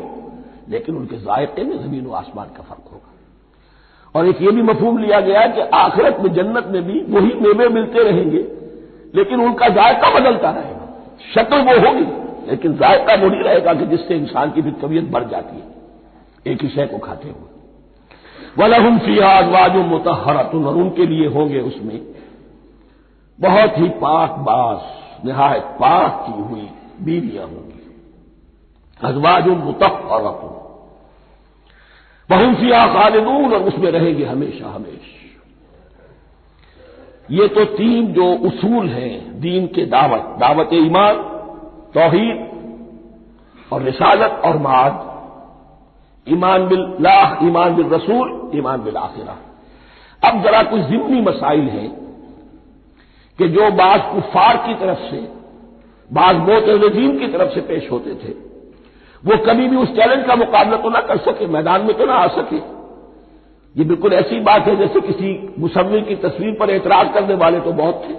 لیکن ان کے ذائقے میں زمین و آسمان کا فرق ہوگا. اور ایک یہ بھی مفہوم لیا گیا کہ آخرت میں جنت میں بھی وہی میوے ملتے رہیں گے، لیکن ان کا ذائقہ بدلتا رہے گا. شکل وہ ہوگی لیکن ذائقہ وہی رہے گا کہ جس سے انسان کی بھی طبیعت بڑھ جاتی ہے ایک ہی شے کو کھاتے ہوئے. وَلَهُمْ فِيهَا أَزْوَاجٌ مُطَهَّرَةٌ، اور ان کے لیے ہوں گے اس میں بہت ہی پاک باز، نہایت پاک کی ہوئی بیویاں ہوں گی. ازواج مطہرۃ وَهُمْ فِيهَا خَالِدُونَ، اور اس میں رہیں گے ہمیشہ ہمیشہ. یہ تو تین جو اصول ہیں دین کے دعوت ایمان، توحید اور رسالت اور معاد، ایمان باللہ، ایمان بالرسول، ایمان بالآخرہ. اب ذرا کچھ ضمنی مسائل ہیں کہ جو بعض کفار کی طرف سے، بعض معتزلین کی طرف سے پیش ہوتے تھے، وہ کبھی بھی اس چیلنج کا مقابلہ تو نہ کر سکے، میدان میں تو نہ آ سکے. یہ بالکل ایسی بات ہے جیسے کسی مصور کی تصویر پر اعتراض کرنے والے تو بہت تھے.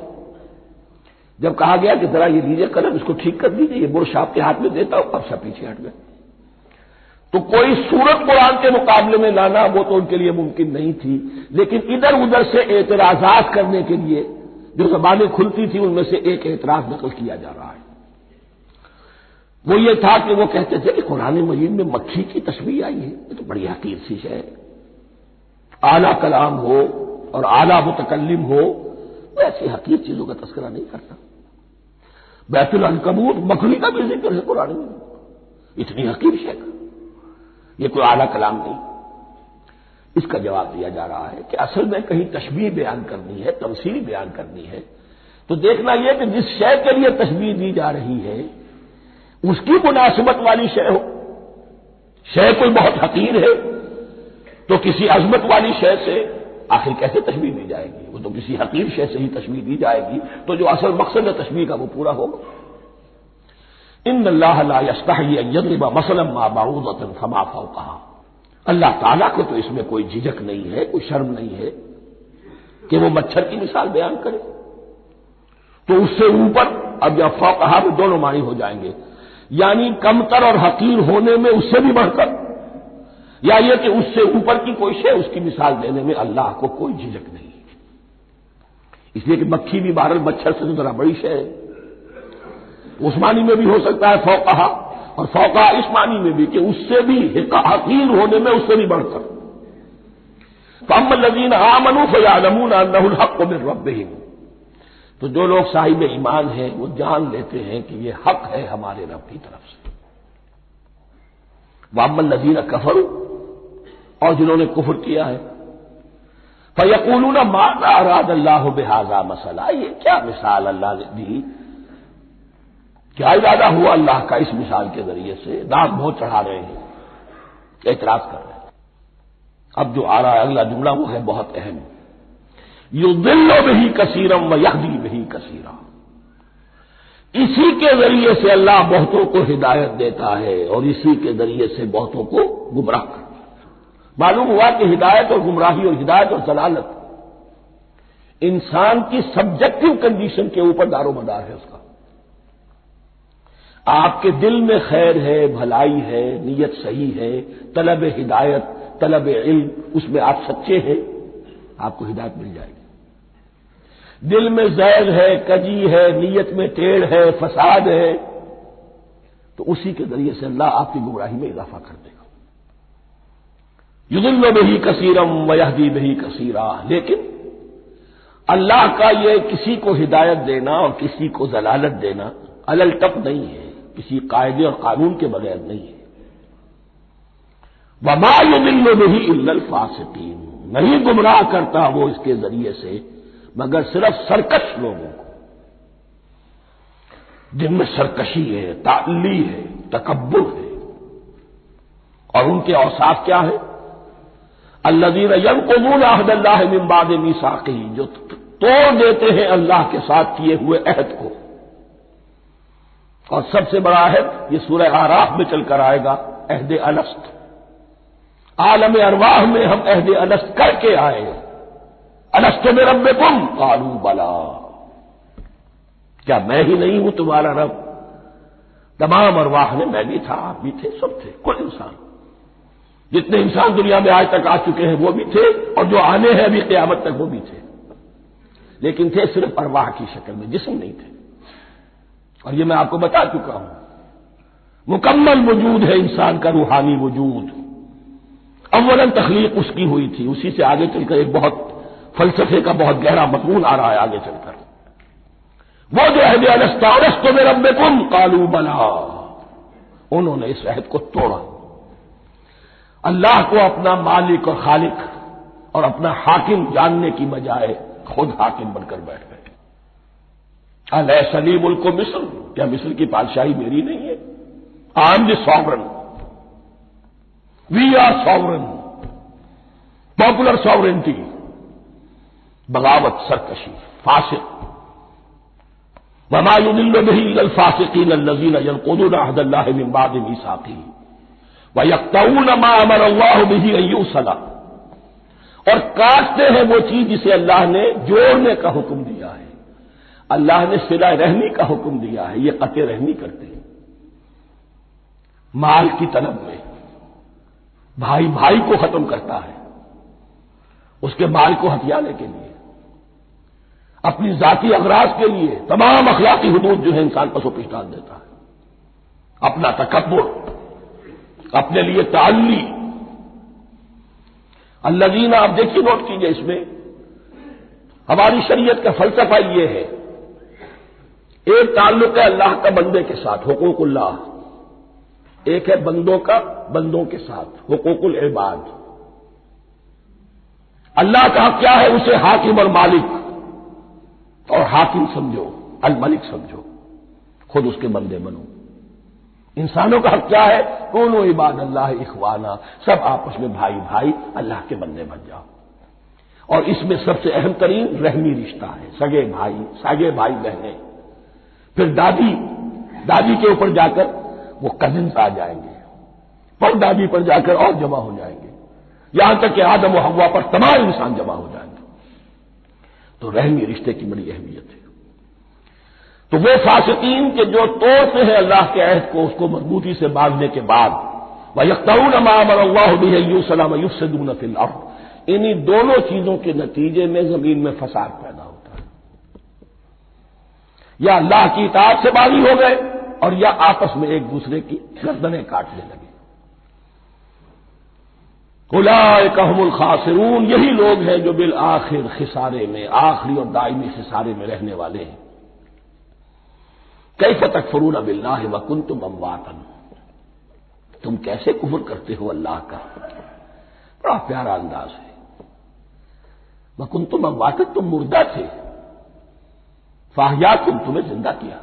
جب کہا گیا کہ ذرا یہ لیجیے قلم، اس کو ٹھیک کر دیجیے، یہ برش آپ کے ہاتھ میں دیتا ہوں، اب سب پیچھے ہٹ گئے. تو کوئی صورت قرآن کے مقابلے میں لانا وہ تو ان کے لیے ممکن نہیں تھی، لیکن ادھر ادھر سے اعتراضات کرنے کے لیے جو زبانیں کھلتی تھی ان میں سے ایک اعتراض نقل کیا جا رہا ہے. وہ یہ تھا کہ وہ کہتے تھے کہ قرآن مجید میں مکھی کی تشبیہ آئی ہے، یہ تو بڑی حقیر سی شے ہے. اعلیٰ کلام ہو اور اعلیٰ متکلم ہو وہ ایسی حقیر چیزوں کا تذکرہ نہیں کرتا. بیت العنکبوت مکھی کا بھی ذکر ہے قرآن میں، اتنی حقیر شے کا، یہ کوئی اعلیٰ کلام نہیں. اس کا جواب دیا جا رہا ہے کہ اصل میں کہیں تشبیہ بیان کرنی ہے، تمثیل بیان کرنی ہے، تو دیکھنا یہ کہ جس شے کے لیے تشبیہ دی جا رہی ہے اس کی مناسبت والی شے ہو. شے کوئی بہت حقیر ہے تو کسی عظمت والی شے سے آخر کیسے تشبیہ دی جائے گی؟ وہ تو کسی حقیر شے سے ہی تشبیہ دی جائے گی تو جو اصل مقصد ہے تشبیہ کا وہ پورا ہوگا. ان اللہ لا یستحیی ان یضرب مثلا ما بعوضۃ فما فوقها، اللہ تعالیٰ کو تو اس میں کوئی جھجک نہیں ہے، کوئی شرم نہیں ہے کہ وہ مچھر کی مثال بیان کرے. تو اس سے اوپر، اب یا فوقها میں دونوں معنی ہو جائیں گے، یعنی کمتر اور حقیر ہونے میں اس سے بھی بڑھ کر، یا یہ کہ اس سے اوپر کی کوئی شے اس کی مثال دینے میں اللہ کو کوئی جھجک نہیں. اس لیے کہ مکھی بھی بہرحال مچھر سے تو ذرا بڑی شے ہے. اس معنی میں بھی ہو سکتا ہے فوقہا، اور فوقہا اس معنی میں بھی کہ اس سے بھی حقیر ہونے میں اس سے بھی بڑھ کر. فَأَمَّا الَّذِينَ آمَنُوا فَيَعْلَمُونَ أَنَّهُ الْحَقُّ مِنْ رَبِّهِمْ، تو جو لوگ صاحب ایمان ہیں وہ جان لیتے ہیں کہ یہ حق ہے ہمارے رب کی طرف سے. وَأَمَّا الَّذِينَ كَفَرُوا، اور جنہوں نے کفر کیا ہے، فَيَقُولُونَ مَاذَا أَرَادَ اللَّهُ بِهَذَا مَثَلًا، یہ کیا مثال اللہ نے دی، کیا ارادہ ہوا اللہ کا اس مثال کے ذریعے سے. ناک بہت چڑھا رہے ہیں، اعتراض کر رہے ہیں. اب جو آ رہا ہے اگلا جملہ وہ ہے بہت اہم، یضل بہ کثیرا ویہدی بہ کثیرا، اسی کے ذریعے سے اللہ بہتوں کو ہدایت دیتا ہے اور اسی کے ذریعے سے بہتوں کو گمراہ کرتا ہے. معلوم ہوا کہ ہدایت اور گمراہی اور ہدایت اور ضلالت انسان کی سبجیکٹو کنڈیشن کے اوپر دار و مدار ہے. اس کا آپ کے دل میں خیر ہے، بھلائی ہے، نیت صحیح ہے، طلب ہدایت، طلب علم، اس میں آپ سچے ہیں، آپ کو ہدایت مل جائے گی. دل میں زیغ ہے، کجی ہے، نیت میں ٹیڑھ ہے، فساد ہے، تو اسی کے ذریعے سے اللہ آپ کی گمراہی میں اضافہ کر دے گا. یضل بہ کثیرا ویہدی بہ کثیرا، لیکن اللہ کا یہ کسی کو ہدایت دینا اور کسی کو ضلالت دینا الٹپ نہیں ہے، کسی قاعدے اور قانون کے بغیر نہیں ہے. وما یضل بہ الا الفاسقین، نہیں گمراہ کرتا وہ اس کے ذریعے سے مگر صرف سرکش لوگوں کو، جن میں سرکشی ہے، تعلی ہے، تکبر ہے. اور ان کے اوصاف کیا ہے؟ الذین ینقضون عہد اللہ من بعد میثاقہ، جو توڑ دیتے ہیں اللہ کے ساتھ کیے ہوئے عہد کو. اور سب سے بڑا عہد یہ سورہ اعراف میں چل کر آئے گا، عہد الست. عالم ارواح میں ہم عہد الست کر کے آئے، الست بربکم قالوا بلا، کیا میں ہی نہیں ہوں تمہارا رب؟ تمام ارواح نے میں بھی تھا، آپ بھی تھے، سب تھے، کوئی انسان، جتنے انسان دنیا میں آج تک آ چکے ہیں وہ بھی تھے، اور جو آنے ہیں ابھی قیامت تک وہ بھی تھے، لیکن تھے صرف ارواح کی شکل میں، جسم نہیں تھے۔ اور یہ میں آپ کو بتا چکا ہوں، مکمل وجود ہے انسان کا روحانی وجود۔ اولاً تخلیق اس کی ہوئی تھی، اسی سے آگے چل کر ایک بہت فلسفے کا بہت گہرا مضمون آ رہا ہے آگے چل کر۔ وہ جو عہد الست بربکم قالوا بلا، انہوں نے اس عہد کو توڑا، اللہ کو اپنا مالک اور خالق اور اپنا حاکم جاننے کی بجائے خود حاکم بن کر بیٹھ گئے۔ الیس لی ملک مصر، کیا مصر کی بادشاہی میری نہیں ہے؟ I am the sovereign, we are sovereign, popular sovereignty, بغاوت، سرکشی، فاسق۔ وما يضل به الا الفاسقين الذين ينقضون عهد الله من بعد ميثاقه ويقطعون ما امر الله به ان يوصل، اور کاٹتے ہیں وہ چیز جسے اللہ نے جوڑنے کا حکم دیا ہے، اللہ نے صلہ رحمی کا حکم دیا ہے، یہ قطع رحمی کرتے ہیں مال کی طلب میں، بھائی بھائی کو ختم کرتا ہے اس کے مال کو ہتھیانے کے لیے، اپنی ذاتی اغراض کے لیے تمام اخلاقی حدود جو ہے انسان پسو پیش ڈال دیتا ہے، اپنا تکبر، اپنے لیے تعلی۔ الذین، آپ دیکھیے نوٹ کیجئے، اس میں ہماری شریعت کا فلسفہ یہ ہے، ایک تعلق ہے اللہ کا بندے کے ساتھ، حقوق اللہ، ایک ہے بندوں کا بندوں کے ساتھ، حقوق العباد۔ اللہ کا حق کیا ہے؟ اسے حاکم اور مالک، اور حاکم سمجھو، الملک سمجھو، خود اس کے بندے بنو۔ انسانوں کا حق کیا ہے؟ کونوا عباد اللہ اخوانا، سب آپس میں بھائی بھائی اللہ کے بندے بن جاؤ۔ اور اس میں سب سے اہم ترین رحمی رشتہ ہے، سگے بھائی، سگے بھائی بہنیں، پھر دادی کے اوپر جا کر وہ کزنز آ جائیں گے، پر دادی پر جا کر اور جمع ہو جائیں گے، یہاں تک کہ آدم و حوا پر تمام انسان جمع ہو جائیں گے۔ تو رحمی رشتے کی بڑی اہمیت ہے۔ تو وہ فاسقین کے جو توڑتے ہیں اللہ کے عہد کو، اس کو مضبوطی سے باندھنے کے بعد، وَيَقْطَعُونَ مَا أَمَرَ اللَّهُ بِهِ أَن يُوصَلَ وَيُفْسِدُونَ فِي الْأَرْضِ، انہی دونوں چیزوں کے نتیجے میں زمین میں فساد پیدا ہوتا ہے، یا اللہ کی اطاعت سے باغی ہو گئے اور یا آپس میں ایک دوسرے کی گردنیں کاٹنے لگے۔ اولئک هم الخاسرون، یہی لوگ ہیں جو بالآخر خسارے میں، آخری اور دائمی خسارے میں رہنے والے ہیں۔ کیف تکفرون باللہ وکنتم امواتا، تم کیسے کفر کرتے ہو اللہ کا؟ بڑا پیارا انداز ہے، وکنتم امواتا، تم مردہ تھے، فاحیاکم، تمہیں زندہ کیا،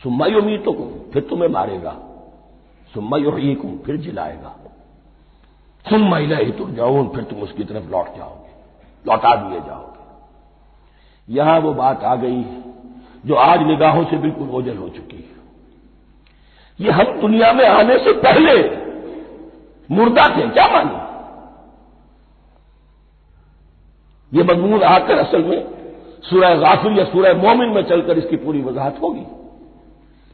ثم یمیتکم، پھر تمہیں مارے گا، ثم یحییکم، پھر جلائے گا، ثم الیہ ترجعون، پھر تم اس کی طرف لوٹ جاؤ گے، لوٹا دیے جاؤ گے۔ یہاں وہ بات آ گئی جو آج نگاہوں سے بالکل اوجھل ہو چکی ہے، یہ ہم دنیا میں آنے سے پہلے مردہ تھے، کیا مانی؟ یہ مضمون آ کر اصل میں سورہ غافر یا سورہ مومن میں چل کر اس کی پوری وضاحت ہوگی،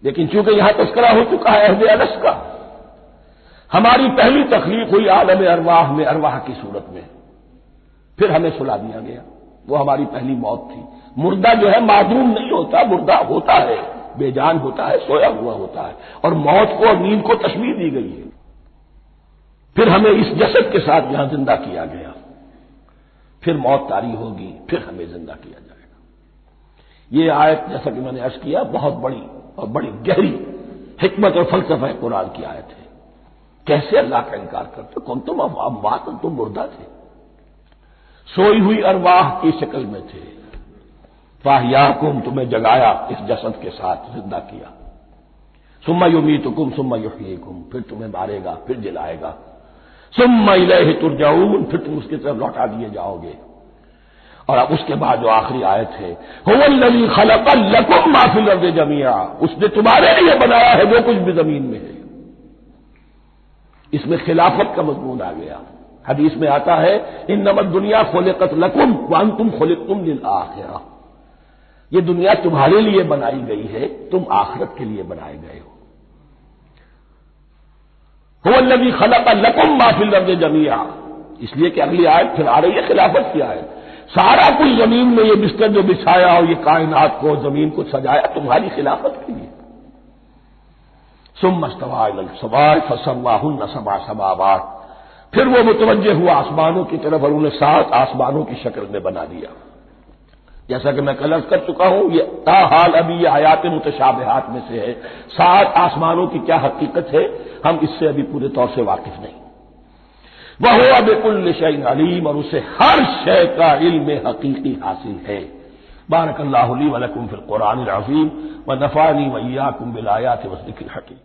لیکن چونکہ یہاں تذکرہ ہو چکا ہے عہد الست کا، ہماری پہلی تخلیق ہوئی عالم ارواح میں، ارواح کی صورت میں، پھر ہمیں سلا دیا گیا، وہ ہماری پہلی موت تھی۔ مردہ جو ہے معدوم نہیں ہوتا، مردہ ہوتا ہے، بے جان ہوتا ہے، سویا ہوا ہوتا ہے، اور موت کو اور نیند کو تشبیہ دی گئی ہے۔ پھر ہمیں اس جسد کے ساتھ یہاں زندہ کیا گیا، پھر موت طاری ہوگی، پھر ہمیں زندہ کیا جائے گا۔ یہ آیت جیسا کہ میں نے عرض کیا بہت بڑی اور بڑی گہری حکمت اور فلسفہ قرآن کی آیت ہے۔ کیسے اللہ کا انکار کرتے؟ کون تم اموات، تم مردہ تھے، سوئی ہوئی ارواح کی شکل میں تھے، فاحیاکم، تمہیں جگایا اس جسد کے ساتھ، زندہ کیا، ثم یمیتکم ثم یحییکم، پھر تمہیں مارے گا، پھر جلائے گا، ثم الیہ ترجعون، پھر تم اس کی طرف لوٹا دیے جاؤ گے۔ اور اب اس کے بعد جو آخری آیت ہے، هو الذی خلق لکم ما فی الارض جمیعا، اس نے تمہارے لیے بنایا ہے جو کچھ بھی زمین میں ہے۔ اس میں خلافت کا مضمون آ گیا، حدیث میں آتا ہے انما الدنیا خلقت لکم وانتم خلقتم للآخرہ، یہ دنیا تمہارے لیے بنائی گئی ہے، تم آخرت کے لیے بنائے گئے ہو۔ هو الذی خلق لکم ما فی الارض جمیعا، اس لیے کہ اگلی آیت پھر آ رہی ہے خلافت کی آیت، سارا کچھ زمین میں یہ بستر جو بچھایا اور یہ کائنات کو زمین کو سجایا تمہاری خلافت کے لیے۔ ثم استوى الى السماء فسواهن سبع سماوات، پھر وہ متوجہ ہوا آسمانوں کی طرف اور انہیں 7 آسمانوں کی شکل میں بنا دیا۔ جیسا کہ میں کل عرض کر چکا ہوں، یہ تاحال ابھی یہ آیات متشابہات میں سے ہے، 7 آسمانوں کی کیا حقیقت ہے ہم اس سے ابھی پورے طور سے واقف نہیں۔ وَهُوَ بِكُلِّ شَيْءٍ عَلِيمٌ، اور اسے ہر شے کا علم حقیقی حاصل ہے۔ بارک اللہ لی ولکم فی القرآن العظیم ونفعنی وإیاکم بالآیات والذکر الحکیم۔